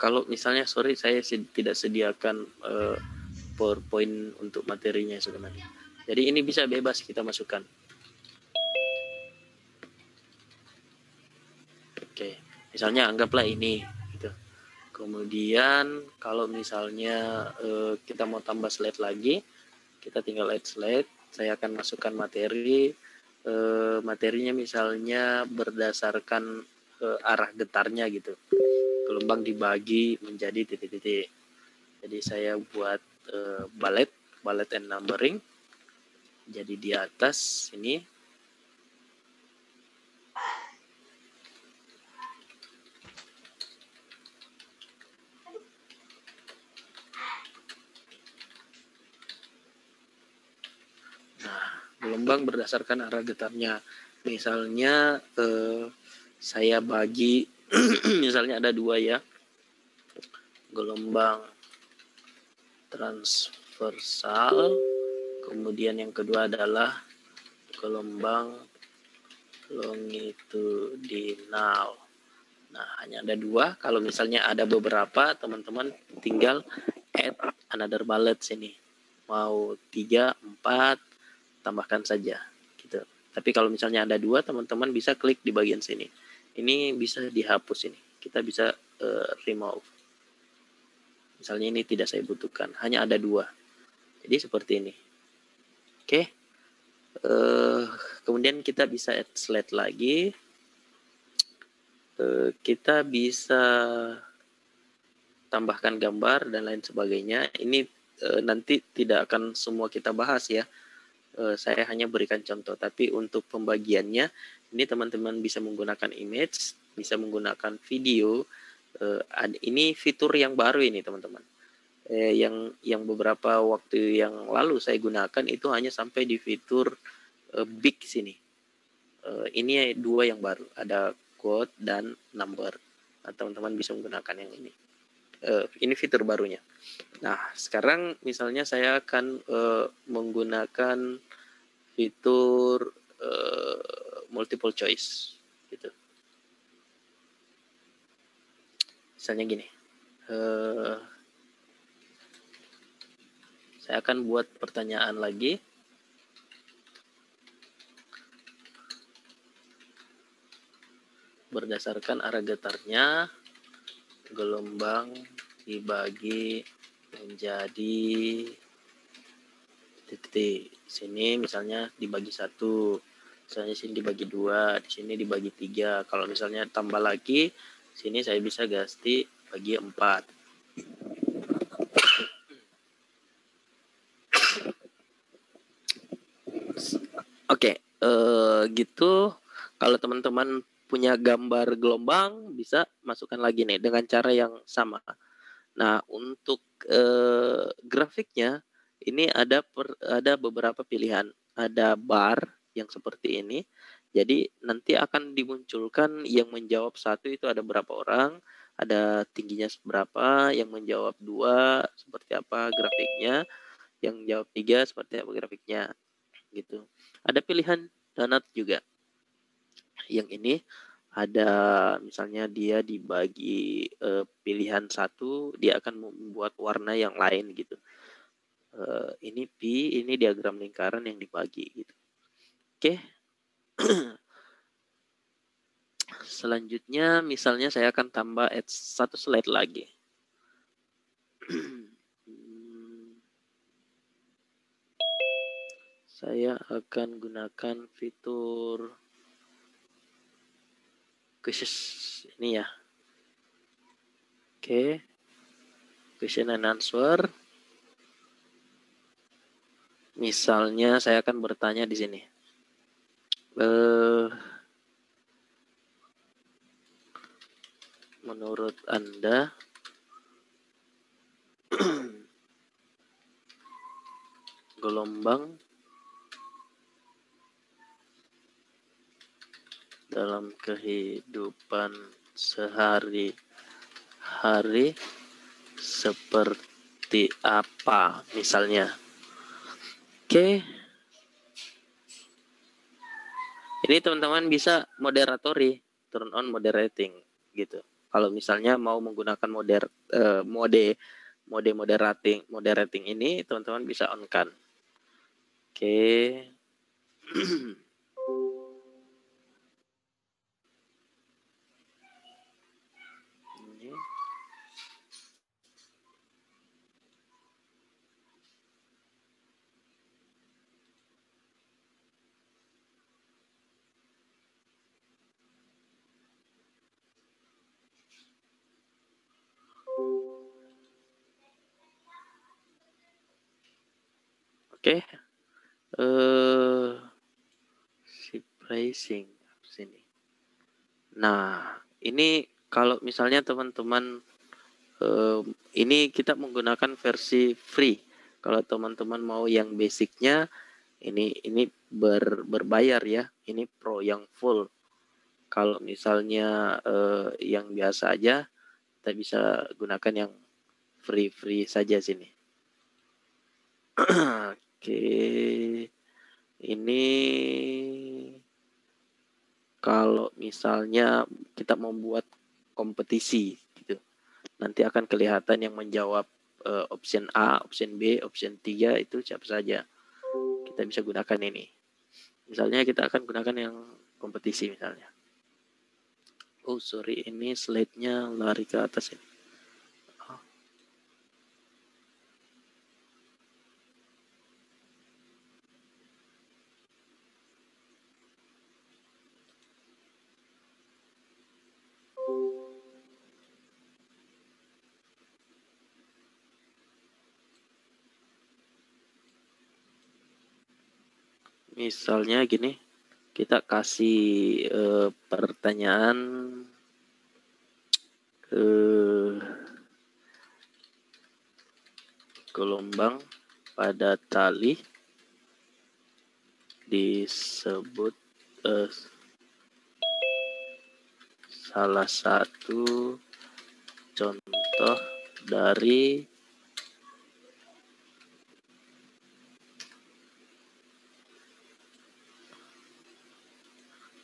kalau misalnya sorry saya tidak sediakan PowerPoint untuk materinya sebenarnya. Jadi ini bisa bebas kita masukkan. Oke, misalnya anggaplah ini gitu. Kemudian kalau misalnya kita mau tambah slide lagi, kita tinggal add slide. Saya akan masukkan materi. Materinya misalnya berdasarkan arah getarnya gitu. Gelombang dibagi menjadi titik-titik. Jadi saya buat ballet and numbering. Jadi di atas ini. Gelombang berdasarkan arah getarnya. Misalnya saya bagi, misalnya ada 2 ya, gelombang transversal, kemudian yang kedua adalah gelombang longitudinal. Nah, hanya ada 2. Kalau misalnya ada beberapa, teman-teman tinggal add another ballet sini. Mau 3, 4, tambahkan saja gitu. Tapi kalau misalnya ada 2, teman-teman bisa klik di bagian sini. Ini bisa dihapus ini. Kita bisa remove. Misalnya ini tidak saya butuhkan, hanya ada 2. Jadi seperti ini. Oke. Kemudian kita bisa add slide lagi. Kita bisa tambahkan gambar dan lain sebagainya. Ini nanti tidak akan semua kita bahas ya. Saya hanya berikan contoh, tapi untuk pembagiannya ini teman-teman bisa menggunakan image, bisa menggunakan video. Ini fitur yang baru ini teman-teman. Yang beberapa waktu yang lalu saya gunakan itu hanya sampai di fitur big sini. Ini 2 yang baru, ada quote dan number. Nah, teman-teman bisa menggunakan yang ini. Ini fitur barunya. Nah, sekarang misalnya saya akan menggunakan fitur multiple choice gitu. Misalnya gini, saya akan buat pertanyaan lagi. Berdasarkan arah getarnya, gelombang dibagi menjadi titik. Sini misalnya dibagi 1, misalnya sini dibagi 2, di sini dibagi 3. Kalau misalnya tambah lagi, sini saya bisa ganti bagi 4. Oke, gitu. Kalau teman-teman punya gambar gelombang, bisa masukkan lagi nih dengan cara yang sama. Nah, untuk grafiknya ini ada beberapa pilihan. Ada bar yang seperti ini. Jadi nanti akan dimunculkan yang menjawab 1 itu ada berapa orang, ada tingginya seberapa, yang menjawab 2 seperti apa grafiknya, yang jawab 3 seperti apa grafiknya gitu. Ada pilihan donut juga. Yang ini ada misalnya dia dibagi pilihan 1, dia akan membuat warna yang lain gitu. Ini P, ini diagram lingkaran yang dibagi gitu. Oke. Selanjutnya misalnya saya akan tambah add 1 slide lagi. Saya akan gunakan fitur quizzes ini ya. Oke. Question and answer. Misalnya saya akan bertanya di sini. Menurut Anda gelombang dalam kehidupan sehari-hari seperti apa misalnya. Oke. Ini teman-teman bisa moderatori, turn on moderating gitu. Kalau misalnya mau menggunakan mode moderating ini, teman-teman bisa on kan. Oke. Ini. Oke. Shift pricing sini. Nah, ini kalau misalnya teman-teman ini kita menggunakan versi free. Kalau teman-teman mau yang basicnya, ini berbayar ya. Ini pro yang full. Kalau misalnya yang biasa aja, kita bisa gunakan yang free saja sini. Oke, ini kalau misalnya kita membuat kompetisi gitu, nanti akan kelihatan yang menjawab option A, option B, option 3 itu siapa saja. Kita bisa gunakan ini. Misalnya kita akan gunakan yang kompetisi misalnya. Oh sorry, ini slide-nya lari ke atas ini. Misalnya gini, kita kasih pertanyaan gelombang pada tali disebut salah satu contoh dari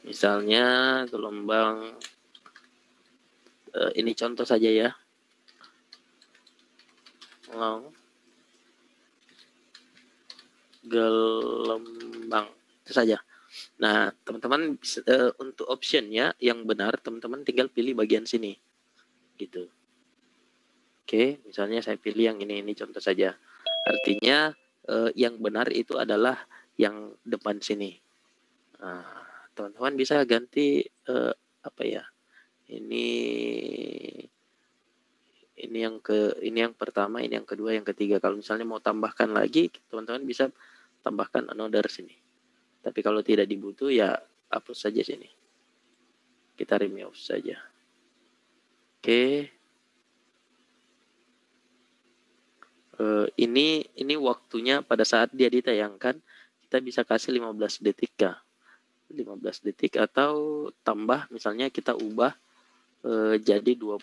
misalnya gelombang ini contoh saja ya. Gelombang itu saja. Nah, teman-teman untuk optionnya yang benar, teman-teman tinggal pilih bagian sini, gitu. Oke, misalnya saya pilih yang ini contoh saja. Artinya yang benar itu adalah yang depan sini. Nah, teman-teman bisa ganti apa ya? Ini yang pertama, ini yang kedua, yang ketiga. Kalau misalnya mau tambahkan lagi, teman-teman bisa tambahkan another sini. Tapi kalau tidak dibutuh ya hapus saja sini. Kita remove saja. Oke. Ini waktunya pada saat dia ditayangkan, kita bisa kasih 15 detik kah? 15 detik atau tambah misalnya kita ubah jadi 20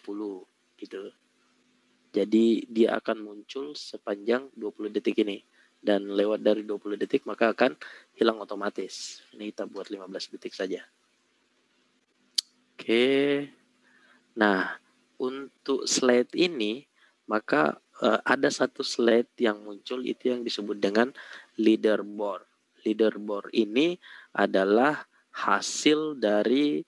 gitu. Jadi dia akan muncul sepanjang 20 detik ini. Dan lewat dari 20 detik maka akan hilang otomatis. Ini kita buat 15 detik saja. Oke. Nah, untuk slide ini maka ada satu slide yang muncul itu yang disebut dengan leaderboard. Leaderboard ini adalah hasil dari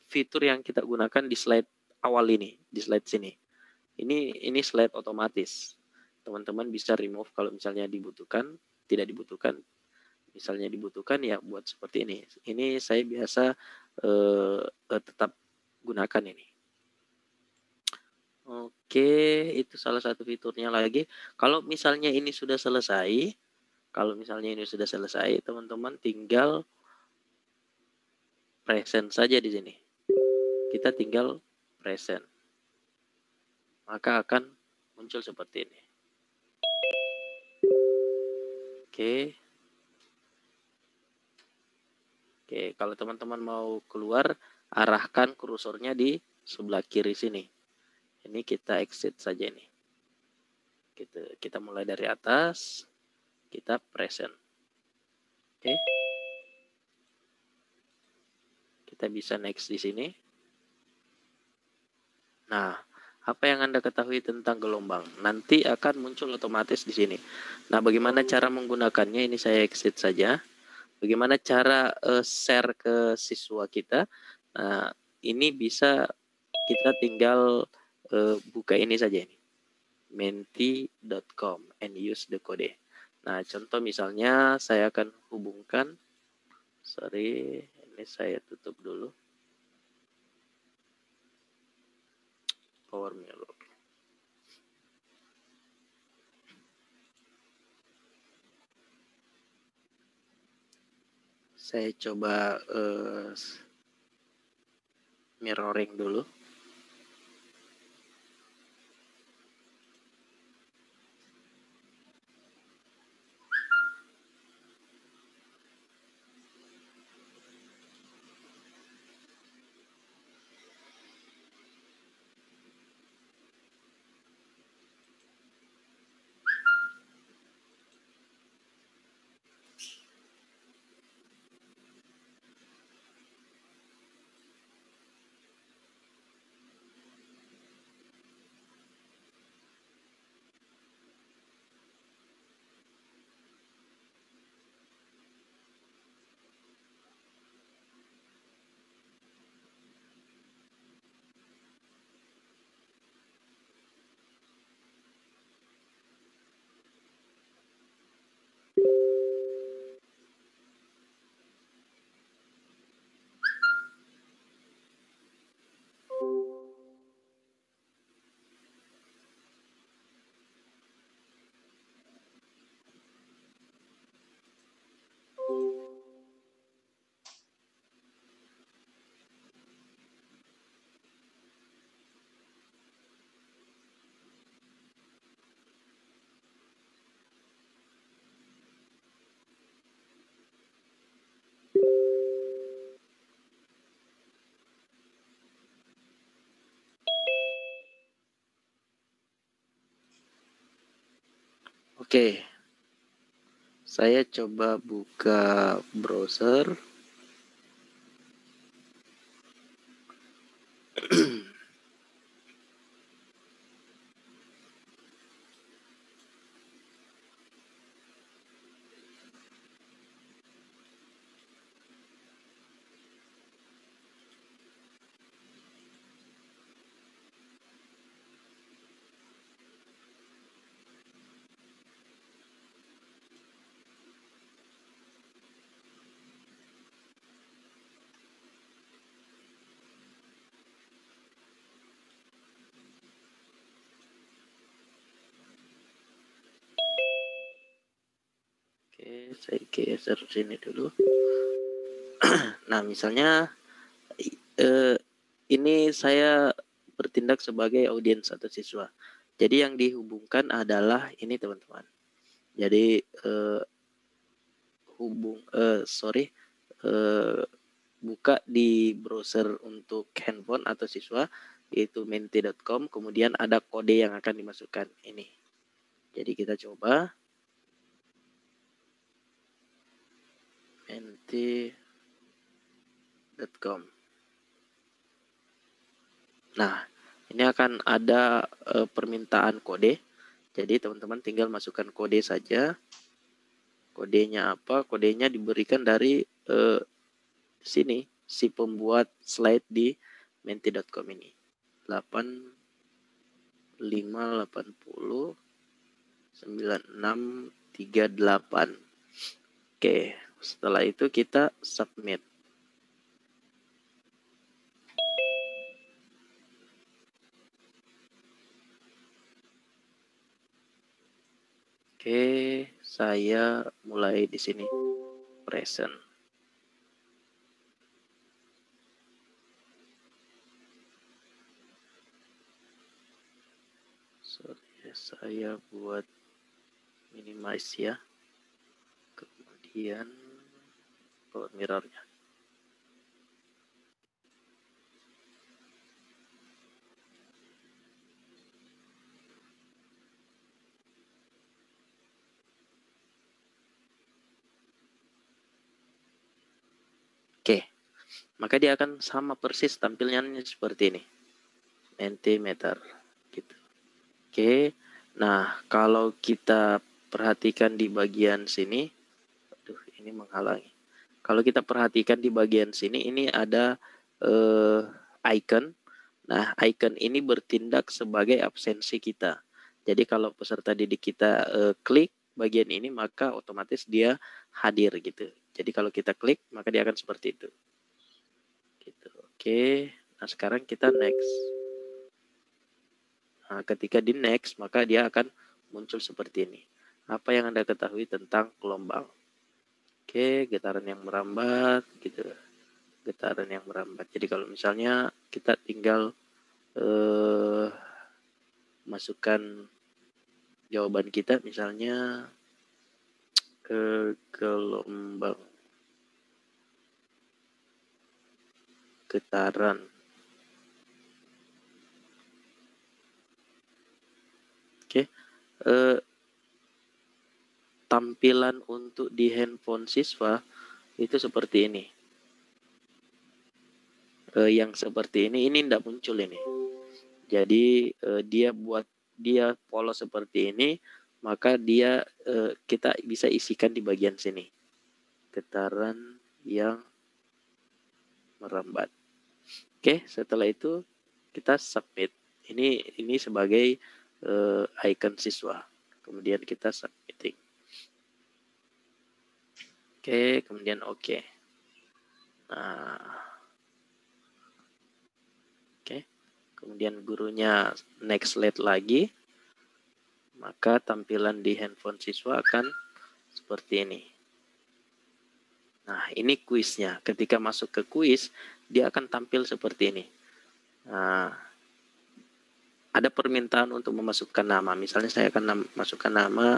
fitur yang kita gunakan di slide awal ini, di slide sini. Ini slide otomatis. Teman-teman bisa remove kalau misalnya dibutuhkan, tidak dibutuhkan. Misalnya dibutuhkan ya buat seperti ini. Ini saya biasa tetap gunakan ini. Oke, itu salah satu fiturnya lagi. Kalau misalnya ini sudah selesai, teman-teman tinggal present saja di sini. Kita tinggal present. Maka akan muncul seperti ini. Oke. Oke, kalau teman-teman mau keluar, arahkan kursornya di sebelah kiri sini. Ini kita exit saja ini. Kita mulai dari atas, kita present. Oke. Kita bisa next di sini. Nah, apa yang Anda ketahui tentang gelombang? Nanti akan muncul otomatis di sini. Nah, bagaimana cara menggunakannya? Ini saya exit saja. Bagaimana cara share ke siswa kita? Nah, ini bisa kita tinggal buka ini saja ini. menti.com and use the code. Nah, contoh misalnya saya akan hubungkan. Sorry, ini saya tutup dulu. Power Miro. Saya coba mirroring dulu. Oke, saya coba buka browser. Oke, saya geser sini dulu. Nah, misalnya ini saya bertindak sebagai audiens atau siswa. Jadi yang dihubungkan adalah ini teman-teman. Jadi buka di browser untuk handphone atau siswa yaitu menti.com, kemudian ada kode yang akan dimasukkan ini. Jadi kita coba menti.com. Nah, ini akan ada permintaan kode. Jadi teman-teman tinggal masukkan kode saja. Kodenya apa? Kodenya diberikan dari sini, si pembuat slide di menti.com ini. 8580 9638. Oke, setelah itu kita submit. Oke, saya mulai di sini. Present. Sorry, saya buat minimize ya. Kemudian power mirrornya. Oke, maka dia akan sama persis tampilnya seperti ini. Mentimeter gitu. Oke. Nah, kalau kita perhatikan di bagian sini, aduh ini menghalangi. Kalau kita perhatikan di bagian sini, ini ada icon. Nah, icon ini bertindak sebagai absensi kita. Jadi kalau peserta didik kita klik bagian ini, maka otomatis dia hadir gitu. Jadi kalau kita klik, maka dia akan seperti itu. Gitu. Oke. Nah, sekarang kita next. Nah, ketika di next, maka dia akan muncul seperti ini. Apa yang Anda ketahui tentang gelombang? Oke, getaran yang merambat gitu. Getaran yang merambat. Jadi kalau misalnya kita tinggal masukkan jawaban kita misalnya ke gelombang getaran. Oke. Tampilan untuk di handphone siswa itu seperti ini. Yang seperti ini tidak muncul ini. Jadi dia polos seperti ini, maka kita bisa isikan di bagian sini. Getaran yang merambat. Oke, setelah itu kita submit. Ini sebagai icon siswa. Kemudian kita submitting. Oke, kemudian oke. Nah, oke. Kemudian gurunya next slide lagi. Maka tampilan di handphone siswa akan seperti ini. Nah, ini kuisnya. Ketika masuk ke kuis, dia akan tampil seperti ini. Nah, ada permintaan untuk memasukkan nama. Misalnya saya akan masukkan nama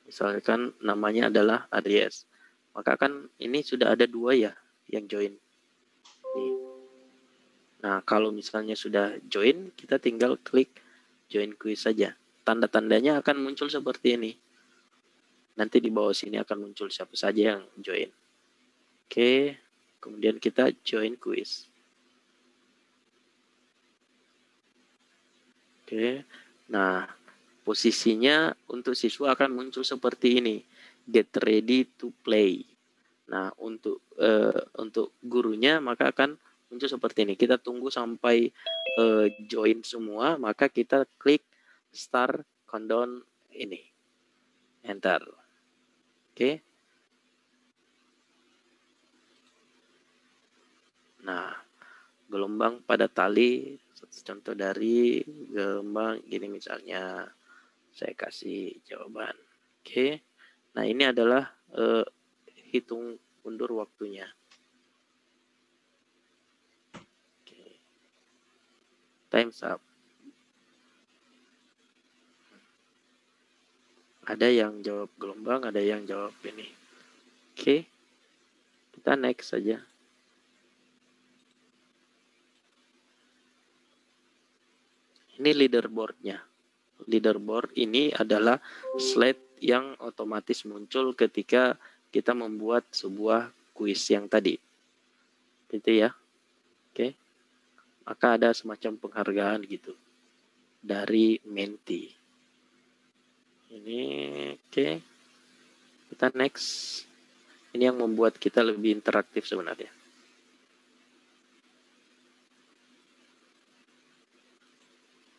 misalkan namanya adalah Aries. Maka kan ini sudah ada 2 ya yang join. Nih. Nah, kalau misalnya sudah join, kita tinggal klik join quiz saja. Tanda-tandanya akan muncul seperti ini. Nanti di bawah sini akan muncul siapa saja yang join. Oke, kemudian kita join quiz. Oke, nah posisinya untuk siswa akan muncul seperti ini. Get ready to play. Nah, untuk gurunya maka akan muncul seperti ini. Kita tunggu sampai join semua, maka kita klik start countdown ini. Enter. Oke. Nah, gelombang pada tali, contoh dari gelombang gini misalnya. Saya kasih jawaban. Oke. Nah, ini adalah hitung mundur waktunya. Oke. Time's up. Ada yang jawab gelombang, ada yang jawab ini. Oke. Kita next saja. Ini leaderboardnya. Leaderboard ini adalah slide yang otomatis muncul ketika kita membuat sebuah kuis yang tadi. Gitu ya. Oke. Maka ada semacam penghargaan gitu dari Menti. Ini oke. Kita next. Ini yang membuat kita lebih interaktif sebenarnya.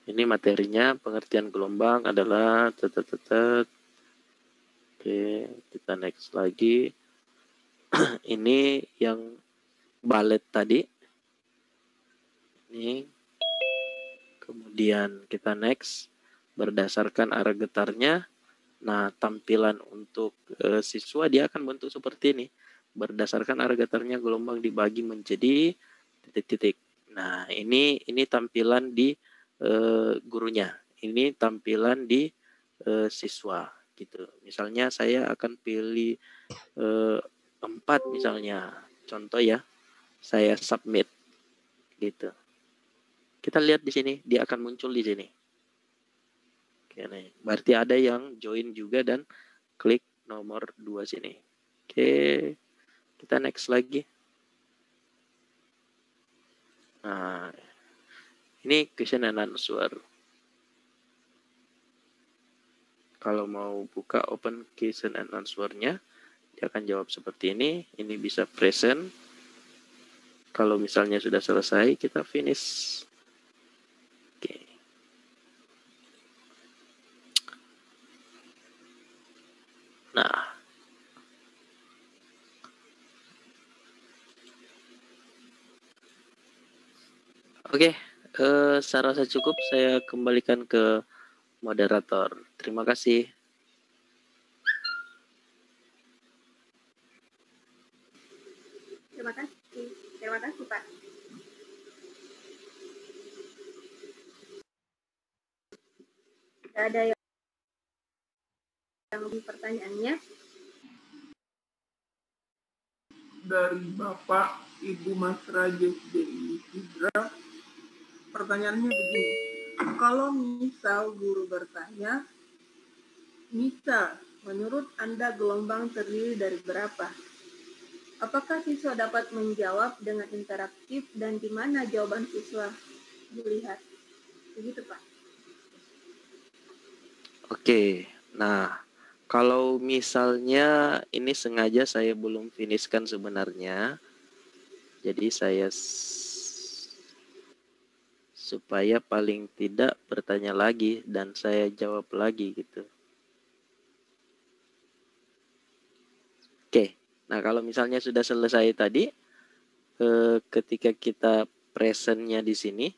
Ini materinya, pengertian gelombang adalah Oke, kita next lagi. Ini yang balet tadi. Ini. Kemudian kita next. Berdasarkan arah getarnya. Nah, tampilan untuk siswa dia akan bentuk seperti ini. Berdasarkan arah getarnya gelombang dibagi menjadi titik-titik. Nah, ini tampilan di gurunya. Ini tampilan di siswa gitu. Misalnya saya akan pilih 4 misalnya. Contoh ya. Saya submit gitu. Kita lihat di sini, dia akan muncul di sini. Oke, nih. Berarti ada yang join juga dan klik nomor 2 sini. Oke. Kita next lagi. Nah, ini question and answer. Kalau mau buka open question and answer-nya, dia akan jawab seperti ini. Ini bisa present. Kalau misalnya sudah selesai, kita finish. Oke. Nah, oke. Saya rasa cukup. Saya kembalikan ke moderator. Terima kasih. Terima kasih Pak. Tidak ada yang lebih pertanyaannya. Dari Bapak Ibu Mas Rajesh DI Hidra, pertanyaannya begini. Kalau misal guru bertanya, misal menurut Anda gelombang terdiri dari berapa? Apakah siswa dapat menjawab dengan interaktif dan di mana jawaban siswa dilihat? Begitu Pak. Oke. Nah, kalau misalnya ini sengaja saya belum finishkan sebenarnya. Jadi saya supaya paling tidak bertanya lagi dan saya jawab lagi gitu. Oke. Nah, kalau misalnya sudah selesai tadi, ketika kita presentnya di sini,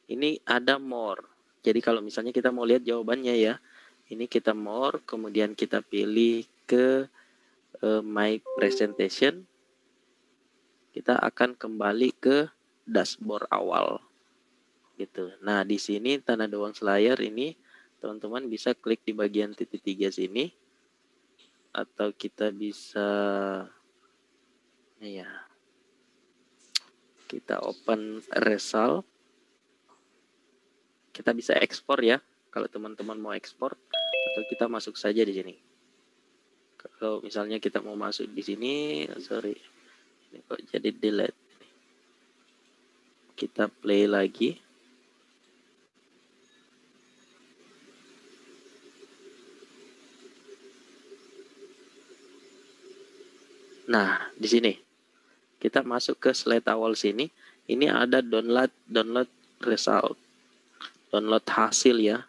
ini ada more. Jadi kalau misalnya kita mau lihat jawabannya ya, ini kita more, kemudian kita pilih ke my presentation, kita akan kembali ke dashboard awal gitu. Nah, di sini tanda doang selayar ini teman-teman bisa klik di bagian titik 3 sini, atau kita bisa ya kita open result, kita bisa ekspor ya kalau teman-teman mau ekspor, atau kita masuk saja di sini. Kalau misalnya kita mau masuk di sini, sorry, ini kok jadi delete. Kita play lagi. Nah, di sini kita masuk ke slide awal sini. Ini ada download result, download hasil ya.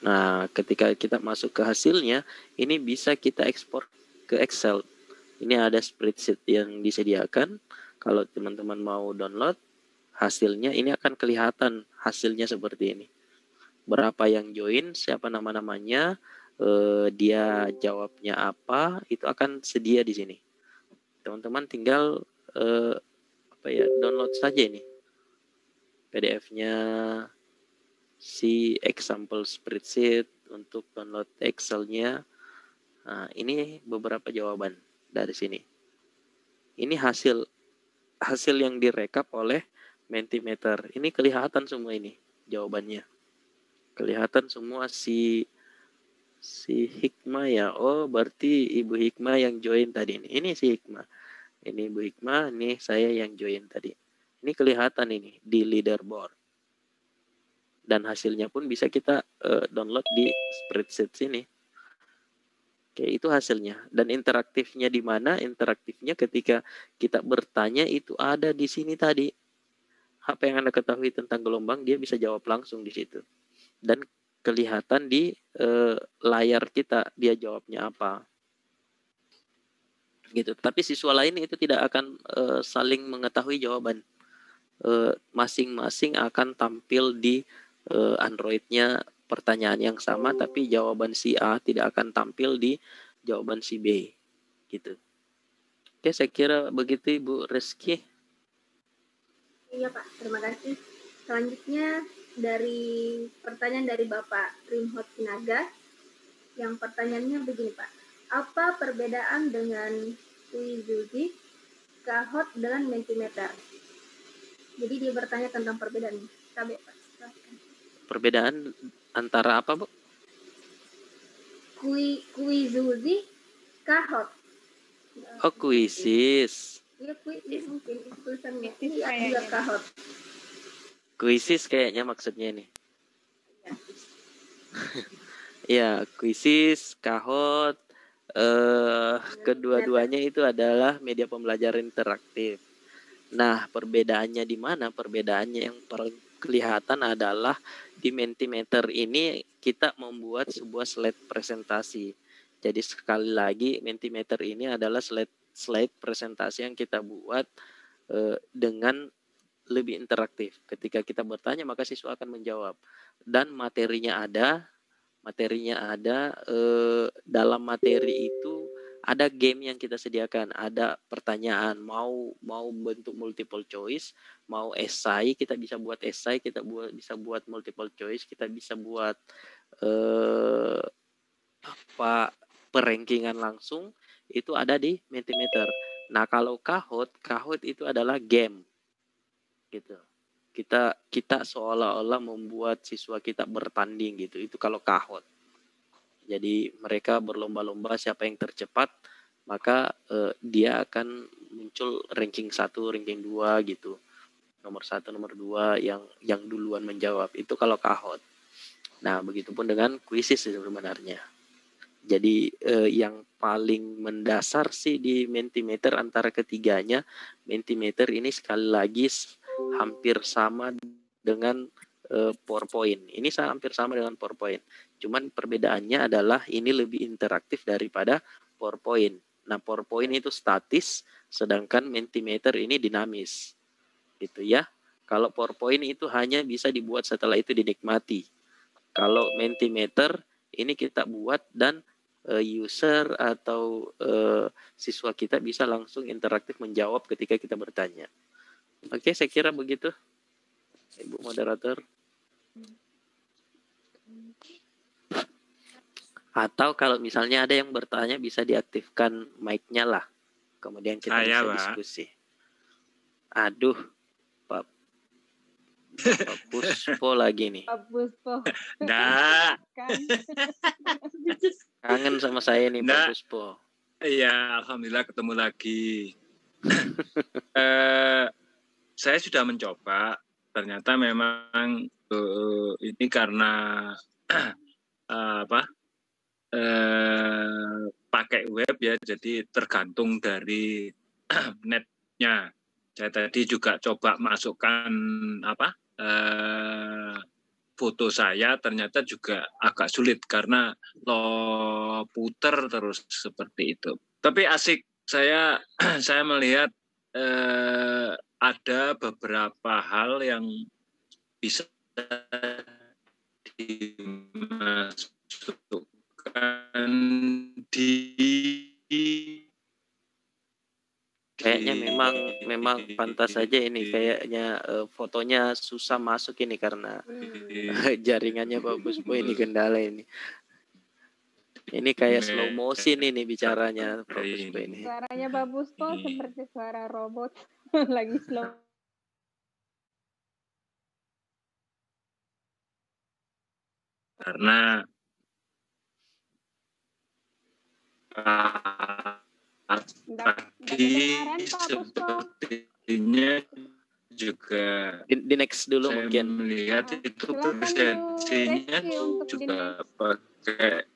Nah, ketika kita masuk ke hasilnya, ini bisa kita ekspor ke Excel. Ini ada spreadsheet yang disediakan. Kalau teman-teman mau download hasilnya, ini akan kelihatan hasilnya seperti ini. Berapa yang join, siapa nama-namanya, dia jawabnya apa, itu akan sedia di sini. Teman-teman tinggal download saja ini PDF-nya, si example spreadsheet untuk download Excel-nya. Nah, ini beberapa jawaban dari sini. Ini hasil yang direkap oleh Mentimeter. Ini kelihatan semua ini jawabannya. Kelihatan semua si Hikmah ya. Oh, berarti Ibu Hikmah yang join tadi ini. Ini si Hikmah. Ini Ibu Hikmah, ini saya yang join tadi. Ini kelihatan ini di leaderboard. Dan hasilnya pun bisa kita download di spreadsheet sini. Oke, itu hasilnya. Dan interaktifnya di mana? Interaktifnya ketika kita bertanya itu ada di sini tadi. Apa yang Anda ketahui tentang gelombang, dia bisa jawab langsung di situ. Dan kelihatan di layar kita dia jawabnya apa gitu. Tapi siswa lain itu tidak akan saling mengetahui jawaban. Masing-masing akan tampil di Android-nya pertanyaan yang sama, tapi jawaban si A tidak akan tampil di jawaban si B gitu. Oke, saya kira begitu Ibu Reski. Iya Pak, terima kasih. Selanjutnya dari pertanyaan dari Bapak Rimhot Sinaga, yang pertanyaannya begini Pak, apa perbedaan dengan Suizuki, Kahot dengan Mentimeter? Jadi dia bertanya tentang perbedaan KB Pak. Perbedaan antara apa Bu? Kuizuzi, kahot. Oh, kuisis. Iya, kuisis mungkin itu tulisannya. Kuisis Iya, kayaknya. juga kahot. Kuisis kayaknya maksudnya nih. Ya, kuisis, kahot, kedua-duanya itu adalah media pembelajaran interaktif. Nah, perbedaannya di mana? Perbedaannya yang paling kelihatan adalah di Mentimeter ini kita membuat sebuah slide presentasi. Jadi sekali lagi Mentimeter ini adalah slide presentasi yang kita buat dengan lebih interaktif. Ketika kita bertanya maka siswa akan menjawab. Dan materinya ada dalam materi itu ada game yang kita sediakan, ada pertanyaan, mau bentuk multiple choice, mau esai, kita bisa buat esai, bisa buat multiple choice, kita bisa buat perankingan langsung, itu ada di Mentimeter. Nah, kalau Kahoot itu adalah game. Gitu. Kita seolah-olah membuat siswa kita bertanding gitu. Itu kalau Kahoot. Jadi mereka berlomba-lomba siapa yang tercepat, maka dia akan muncul ranking 1, ranking 2 gitu. Nomor 1, nomor 2 yang duluan menjawab. Itu kalau Kahoot. Nah, begitupun dengan kuisis sebenarnya. Jadi yang paling mendasar sih di Mentimeter antara ketiganya, Mentimeter ini sekali lagi hampir sama dengan PowerPoint. Ini hampir sama dengan PowerPoint. Cuman perbedaannya adalah ini lebih interaktif daripada PowerPoint. Nah, PowerPoint itu statis, sedangkan Mentimeter ini dinamis. Gitu ya. Kalau PowerPoint itu hanya bisa dibuat setelah itu dinikmati. Kalau Mentimeter ini kita buat dan user atau siswa kita bisa langsung interaktif menjawab ketika kita bertanya. Oke, saya kira begitu, Ibu Moderator. Atau kalau misalnya ada yang bertanya bisa diaktifkan mic-nya lah. Kemudian kita bisa diskusi. Aduh, Pak Puspo lagi nih. Pak Puspo. Nah. Kangen sama saya nih, Pak Puspo. Iya, alhamdulillah ketemu lagi. Saya sudah mencoba. Ternyata memang ini karena pakai web ya, jadi tergantung dari netnya. Saya tadi juga coba masukkan foto saya, ternyata juga agak sulit karena lo puter terus seperti itu. Tapi asik, saya melihat ada beberapa hal yang bisa dimasukkan di kayaknya memang pantas saja ini kayaknya fotonya susah masuk ini karena jaringannya Pak Puspo ini kendala ini. Ini kayak slow motion ini bicaranya Pak Puspo ini. Suaranya Pak Puspo seperti suara robot lagi slow. Karena tadi sepertinya juga di next dulu saya mungkin melihat itu presentasinya juga pakai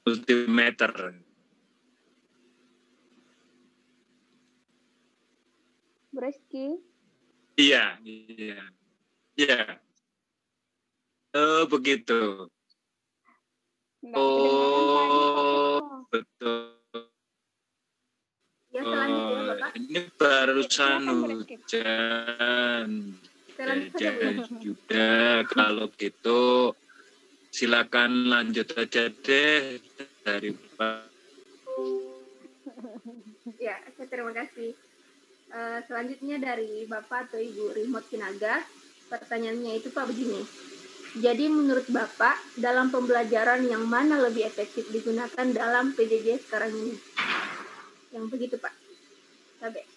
Mentimeter. Reski? Iya. Begitu. Betul. Ya, selanjutnya Bapak. Ini barusan hujan. Sudah, kalau gitu silakan lanjut aja deh dari Pak. Ya, terima kasih. Selanjutnya dari Bapak atau Ibu Rimot Sinaga. Pertanyaannya itu Pak begini. Jadi menurut Bapak, dalam pembelajaran yang mana lebih efektif digunakan dalam PJJ sekarang ini? Yang begitu Pak. Sabe.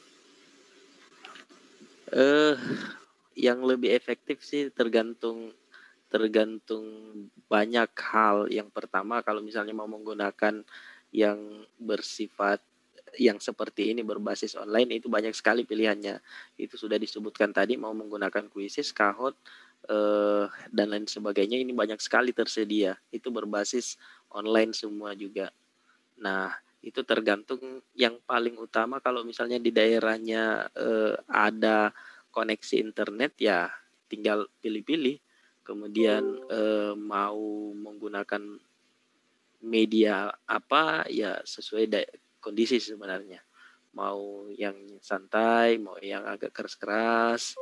Yang lebih efektif sih tergantung tergantung banyak hal. Yang pertama, kalau misalnya mau menggunakan yang bersifat yang seperti ini berbasis online, itu banyak sekali pilihannya. Itu sudah disebutkan tadi, mau menggunakan Quizzes, Kahoot, dan lain sebagainya, ini banyak sekali tersedia. Itu berbasis online semua juga. Nah, itu tergantung. Yang paling utama kalau misalnya di daerahnya ada koneksi internet, ya tinggal pilih-pilih. Kemudian mau menggunakan media apa, ya sesuai kondisi sebenarnya. Mau yang santai, mau yang agak keras-keras,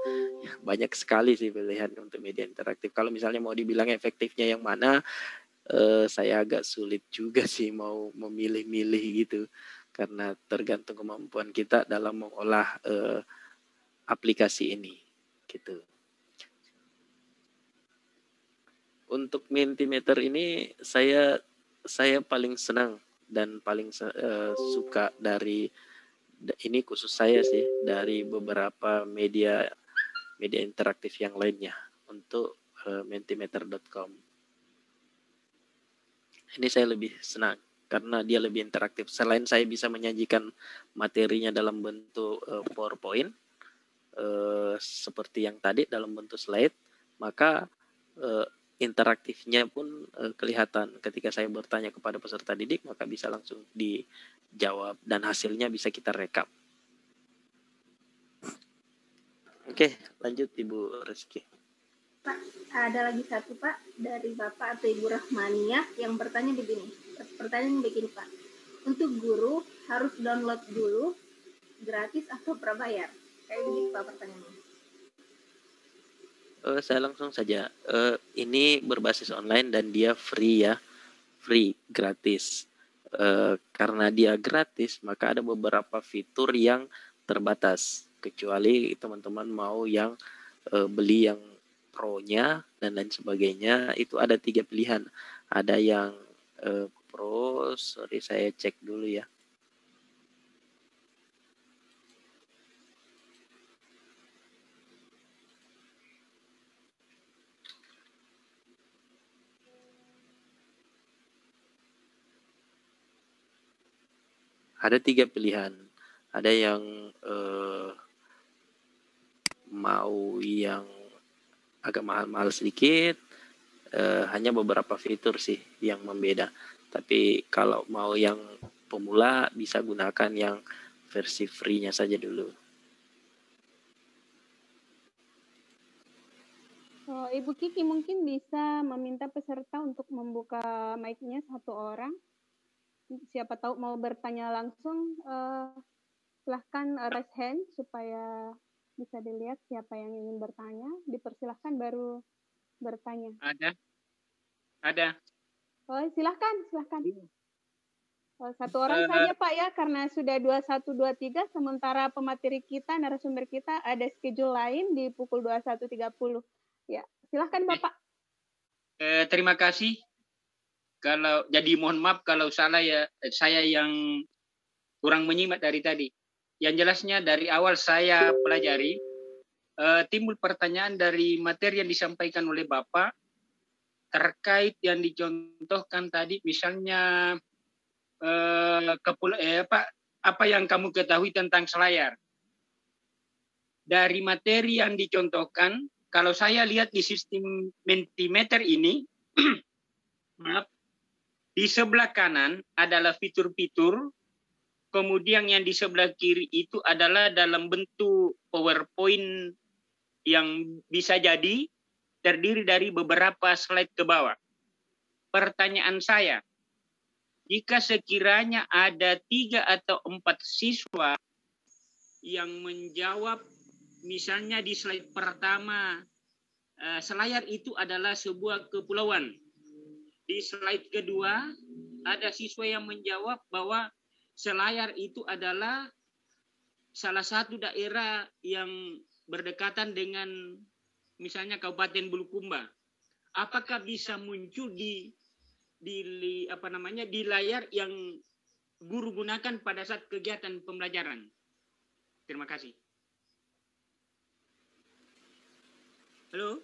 banyak sekali sih pilihan untuk media interaktif. Kalau misalnya mau dibilang efektifnya yang mana, saya agak sulit juga sih mau memilih-milih gitu, karena tergantung kemampuan kita dalam mengolah aplikasi ini gitu. Untuk Mentimeter ini saya paling senang dan paling suka dari ini, khusus saya sih, dari beberapa media interaktif yang lainnya untuk mentimeter.com. Ini saya lebih senang karena dia lebih interaktif. Selain saya bisa menyajikan materinya dalam bentuk PowerPoint seperti yang tadi dalam bentuk slide, maka interaktifnya pun kelihatan. Ketika saya bertanya kepada peserta didik, maka bisa langsung dijawab dan hasilnya bisa kita rekap. Oke, lanjut Ibu Rizky. Pak, ada lagi satu Pak dari Bapak atau Ibu Rahmania yang bertanya begini. Pertanyaan begini Pak, untuk guru harus download dulu gratis atau prabayar? Kayak begitu Pak pertanyaannya. Saya langsung saja. Ini berbasis online dan dia free ya, free, gratis. Karena dia gratis, maka ada beberapa fitur yang terbatas. Kecuali teman-teman mau yang beli yang pro-nya dan lain sebagainya, itu ada 3 pilihan. Ada yang pro, sorry saya cek dulu ya. Ada 3 pilihan. Ada yang mau yang agak mahal-mahal sedikit, hanya beberapa fitur sih yang membeda. Tapi kalau mau yang pemula bisa gunakan yang versi free-nya saja dulu. Ibu Kiki mungkin bisa meminta peserta untuk membuka mic-nya satu orang. Siapa tahu mau bertanya langsung, silahkan raise hand supaya bisa dilihat siapa yang ingin bertanya. Dipersilahkan baru bertanya. Ada. Oh, silahkan. Satu orang saja Pak ya, karena sudah 21.23, sementara pemateri kita, narasumber kita ada schedule lain di pukul 21.30. Ya, silahkan Bapak. Terima kasih. Jadi mohon maaf kalau salah ya, saya yang kurang menyimak dari tadi. Yang jelasnya dari awal saya pelajari, timbul pertanyaan dari materi yang disampaikan oleh Bapak terkait yang dicontohkan tadi, misalnya apa yang kamu ketahui tentang selayar. Dari materi yang dicontohkan, kalau saya lihat di sistem Mentimeter ini, maaf, di sebelah kanan adalah fitur-fitur, kemudian yang di sebelah kiri itu adalah dalam bentuk PowerPoint yang bisa jadi terdiri dari beberapa slide ke bawah. Pertanyaan saya, jika sekiranya ada 3 atau 4 siswa yang menjawab, misalnya di slide pertama, selayar itu adalah sebuah kepulauan. Di slide kedua, ada siswa yang menjawab bahwa selayar itu adalah salah satu daerah yang berdekatan dengan misalnya Kabupaten Bulukumba. Apakah bisa muncul di layar yang guru gunakan pada saat kegiatan pembelajaran? Terima kasih. Halo?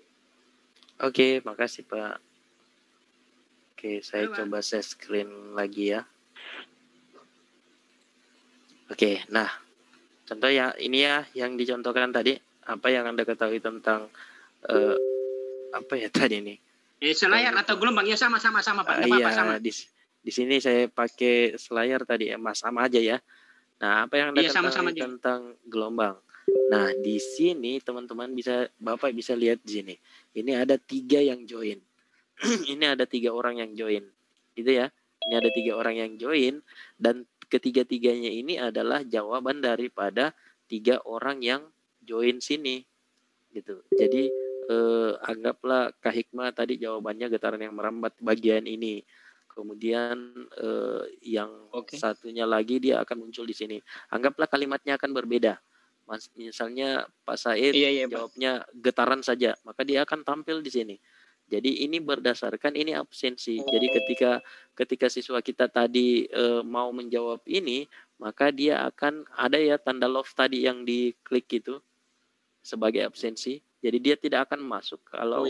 Oke, makasih Pak. Oke, saya Halo, Pak. coba share screen lagi ya. Oke, nah contoh ya ini ya yang dicontohkan tadi. Apa yang Anda ketahui tentang apa ya tadi nih? Selayar atau gelombang ya sama Pak. Nggak apa-apa sama. Iya, di sini saya pakai selayar tadi ya, Mas, sama aja ya. Nah, apa yang Anda Iya sama-sama ketahui dia. tentang gelombang? Nah, di sini teman-teman Bapak bisa lihat di sini. Ini ada 3 yang join. Ini ada 3 orang yang join. Gitu ya. Ini ada 3 orang yang join dan ketiga-tiganya ini adalah jawaban daripada 3 orang yang join sini. Gitu. Jadi anggaplah Kak Hikmah tadi jawabannya getaran yang merambat bagian ini. Kemudian yang satunya lagi dia akan muncul di sini. Anggaplah kalimatnya akan berbeda. Misalnya Pak Said jawabnya getaran saja, maka dia akan tampil di sini. Jadi ini berdasarkan ini absensi. Jadi ketika siswa kita tadi mau menjawab ini, maka dia akan ada ya tanda love tadi yang diklik itu sebagai absensi. Jadi dia tidak akan masuk kalau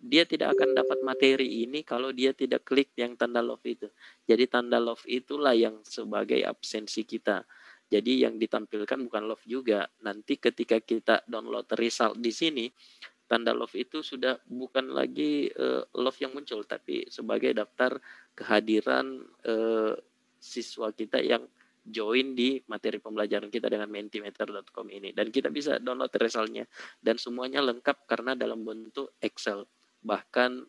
dia tidak akan dapat materi ini kalau dia tidak klik yang tanda love itu. Jadi tanda love itulah yang sebagai absensi kita. Jadi yang ditampilkan bukan love juga. Nanti ketika kita download result di sini, tanda love itu sudah bukan lagi love yang muncul, tapi sebagai daftar kehadiran siswa kita yang join di materi pembelajaran kita dengan mentimeter.com ini. Dan kita bisa download resultnya. Dan semuanya lengkap karena dalam bentuk Excel. Bahkan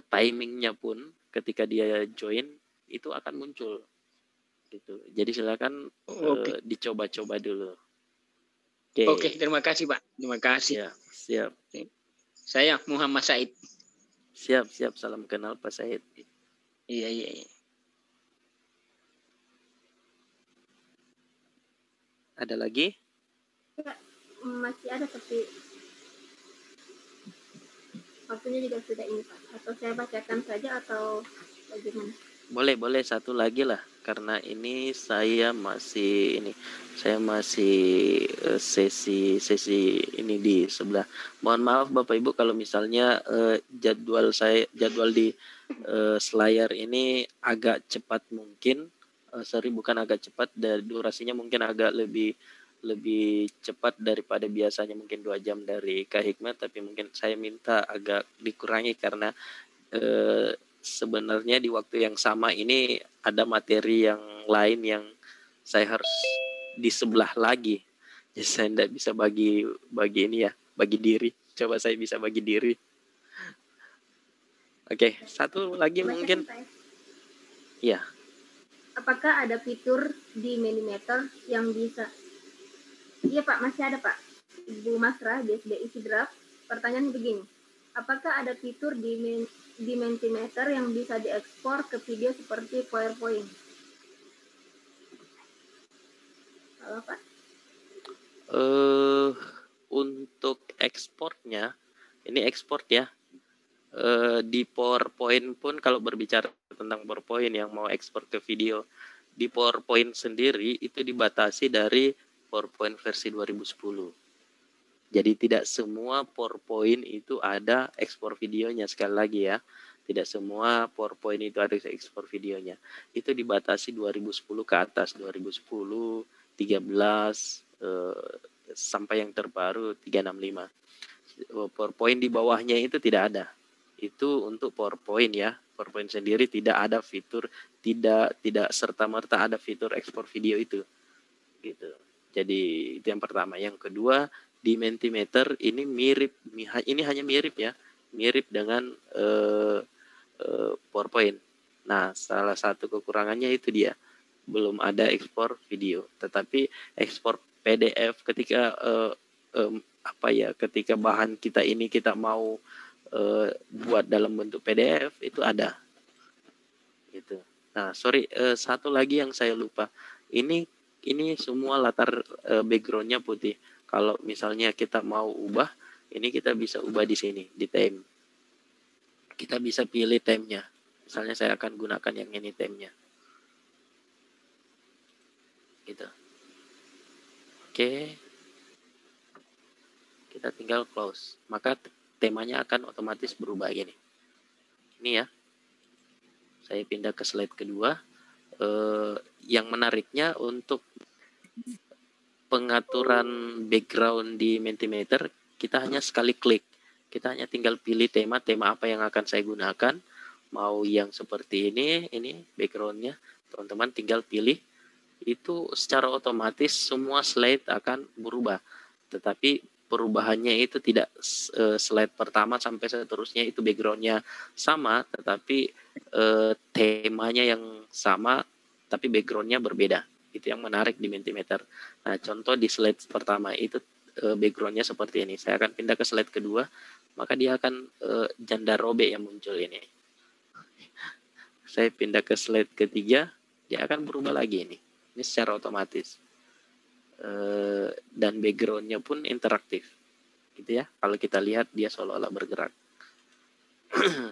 timingnya pun ketika dia join itu akan muncul. Gitu. Jadi silakan dicoba-coba dulu. Oke, terima kasih Pak. Terima kasih. Siap. Saya Muhammad Said. Siap. Salam kenal Pak Said. Iya. Ada lagi? Ya, masih ada tapi waktunya juga sudah ini Pak. Atau saya bacakan saja atau bagaimana? Boleh satu lagi lah karena ini saya masih sesi ini di sebelah. Mohon maaf Bapak Ibu kalau misalnya jadwal di selayar ini agak cepat mungkin. Bukan agak cepat, dari durasinya mungkin agak lebih cepat daripada biasanya, mungkin 2 jam dari Kak Hikmat, tapi mungkin saya minta agak dikurangi karena sebenarnya di waktu yang sama ini ada materi yang lain yang saya harus di sebelah lagi. Jadi saya tidak bisa bagi ini ya, bagi diri. Coba saya bisa bagi diri. Oke, satu lagi mungkin. Ya. Apakah ada fitur di Mentimeter yang bisa? Iya Pak, masih ada Pak. Ibu Masra, DSDI Sidrap. Pertanyaan begini. Apakah ada fitur di Mentimeter yang bisa diekspor ke video seperti PowerPoint? Halo Pak? Untuk ekspornya, ini ekspor ya. Di PowerPoint pun kalau berbicara tentang PowerPoint yang mau ekspor ke video, di PowerPoint sendiri itu dibatasi dari PowerPoint versi 2010. Jadi tidak semua PowerPoint itu ada ekspor videonya, sekali lagi ya. Tidak semua PowerPoint itu ada ekspor videonya. Itu dibatasi 2010 ke atas, 2010, 13 sampai yang terbaru 365. PowerPoint di bawahnya itu tidak ada. Itu untuk PowerPoint ya. PowerPoint sendiri tidak ada fitur, tidak serta-merta ada fitur ekspor video itu. Gitu. Jadi itu yang pertama. Yang kedua, di Mentimeter ini hanya mirip ya. Mirip dengan PowerPoint. Nah, salah satu kekurangannya itu dia. Belum ada ekspor video. Tetapi ekspor PDF ketika ketika bahan kita ini kita mau buat dalam bentuk PDF itu ada gitu. Nah satu lagi yang saya lupa, ini semua latar backgroundnya putih. Kalau misalnya kita mau ubah, ini kita bisa ubah di sini di theme. Kita bisa pilih theme-nya. Misalnya saya akan gunakan yang ini theme-nya gitu. Oke. Kita tinggal close. Maka temanya akan otomatis berubah gini. Ini ya, saya pindah ke slide kedua. Yang menariknya untuk pengaturan background di Mentimeter, kita hanya sekali klik. Kita hanya tinggal pilih tema apa yang akan saya gunakan. Mau yang seperti ini backgroundnya, teman-teman tinggal pilih. Itu secara otomatis semua slide akan berubah. Tetapi perubahannya itu tidak slide pertama sampai seterusnya itu backgroundnya sama, tetapi temanya yang sama, tapi backgroundnya berbeda. Itu yang menarik di Mentimeter. Nah, contoh di slide pertama itu backgroundnya seperti ini. Saya akan pindah ke slide kedua, maka dia akan janda robek yang muncul ini. Saya pindah ke slide ketiga, dia akan berubah lagi ini. Ini secara otomatis. Dan backgroundnya pun interaktif. Gitu ya. Kalau kita lihat dia seolah-olah bergerak.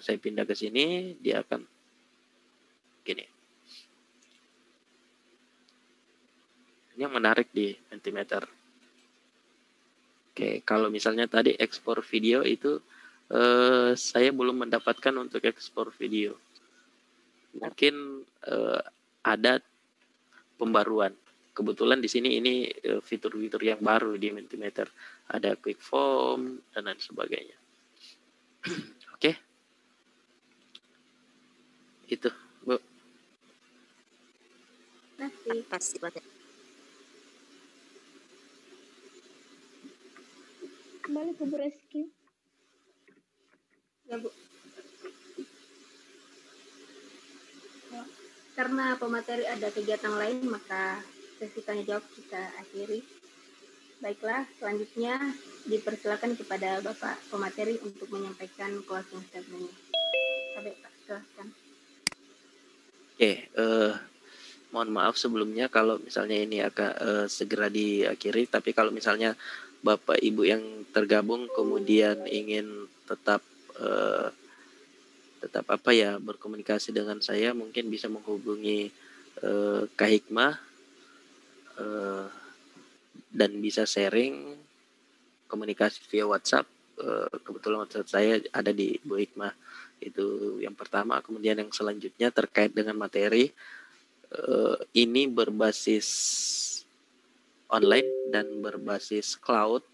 Saya pindah ke sini, dia akan gini. Ini yang menarik di Mentimeter. Oke, kalau misalnya tadi ekspor video itu saya belum mendapatkan untuk ekspor video. Mungkin ada pembaruan. Kebetulan di sini ini fitur-fitur yang baru di Mentimeter. Ada quick form dan lain sebagainya. Oke. Itu, Bu. Kasih banyak. Kembali ke Bu Reski. Ya, Bu. Karena pemateri ada kegiatan lain, maka sesi tanya jawab kita akhiri. Baiklah, selanjutnya dipersilakan kepada Bapak pemateri untuk menyampaikan closing statement-nya. Pak, silakan. Oke, mohon maaf sebelumnya kalau misalnya ini akan segera diakhiri, tapi kalau misalnya Bapak Ibu yang tergabung kemudian ingin tetap berkomunikasi dengan saya, mungkin bisa menghubungi Kak Hikmah dan bisa sharing komunikasi via WhatsApp. Kebetulan WhatsApp saya ada di Bu Hikmah. Itu yang pertama. Kemudian yang selanjutnya terkait dengan materi, ini berbasis online dan berbasis cloud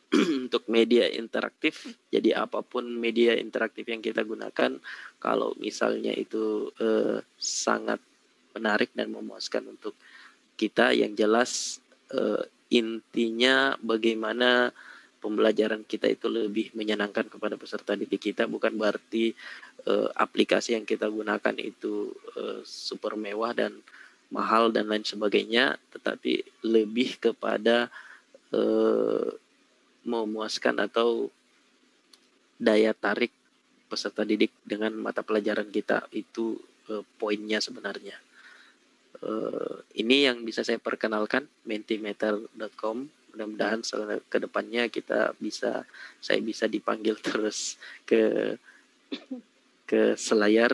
untuk media interaktif. Jadi apapun media interaktif yang kita gunakan, kalau misalnya itu sangat menarik dan memuaskan untuk kita, yang jelas intinya bagaimana pembelajaran kita itu lebih menyenangkan kepada peserta didik kita. Bukan berarti aplikasi yang kita gunakan itu super mewah dan mahal dan lain sebagainya, tetapi lebih kepada memuaskan atau daya tarik peserta didik dengan mata pelajaran kita. Itu poinnya sebenarnya. Ini yang bisa saya perkenalkan, mentimeter.com. Mudah-mudahan ke depannya saya bisa dipanggil terus ke selayar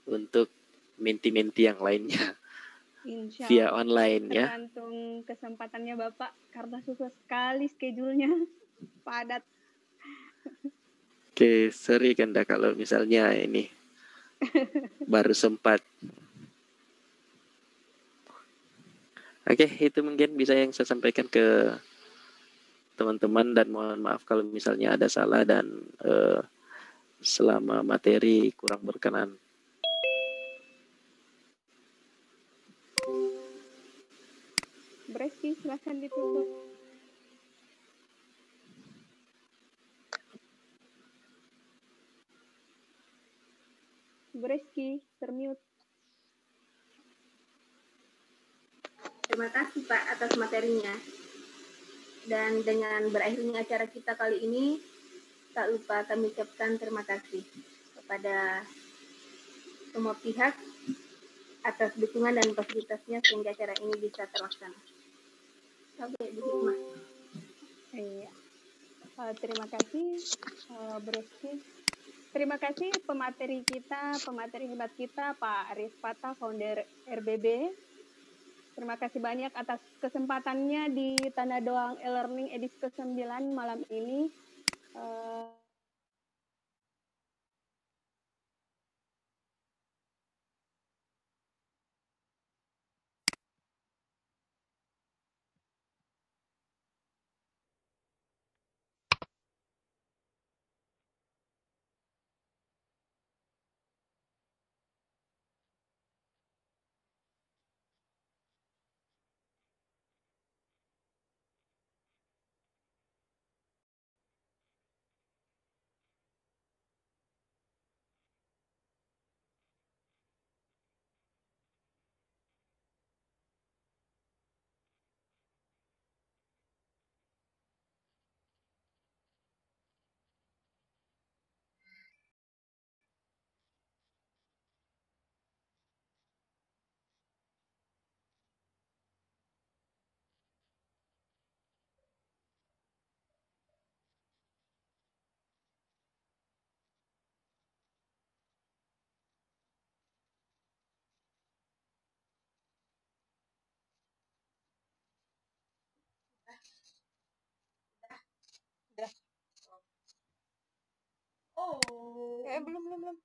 untuk menti-menti yang lainnya. Insya Via Allah, online ya. tergantung kesempatannya Bapak, karena susah sekali schedule-nya, padat. Oke, sorry Kanda kalau misalnya ini baru sempat. Oke, itu mungkin bisa yang saya sampaikan ke teman-teman, dan mohon maaf kalau misalnya ada salah dan selama materi kurang berkenan. Breski, silahkan ditutup. Breski, termute. Terima kasih Pak atas materinya. Dan dengan berakhirnya acara kita kali ini, tak lupa kami ucapkan terima kasih kepada semua pihak atas dukungan dan fasilitasnya sehingga acara ini bisa terlaksana. Sampai Bu Hikmah. Iya. Terima kasih, Breski. Terima kasih pemateri hebat kita, Pak Aris Pata, founder RBB. Terima kasih banyak atas kesempatannya di Tanah Doang e-Learning edisi ke-9 malam ini. belum.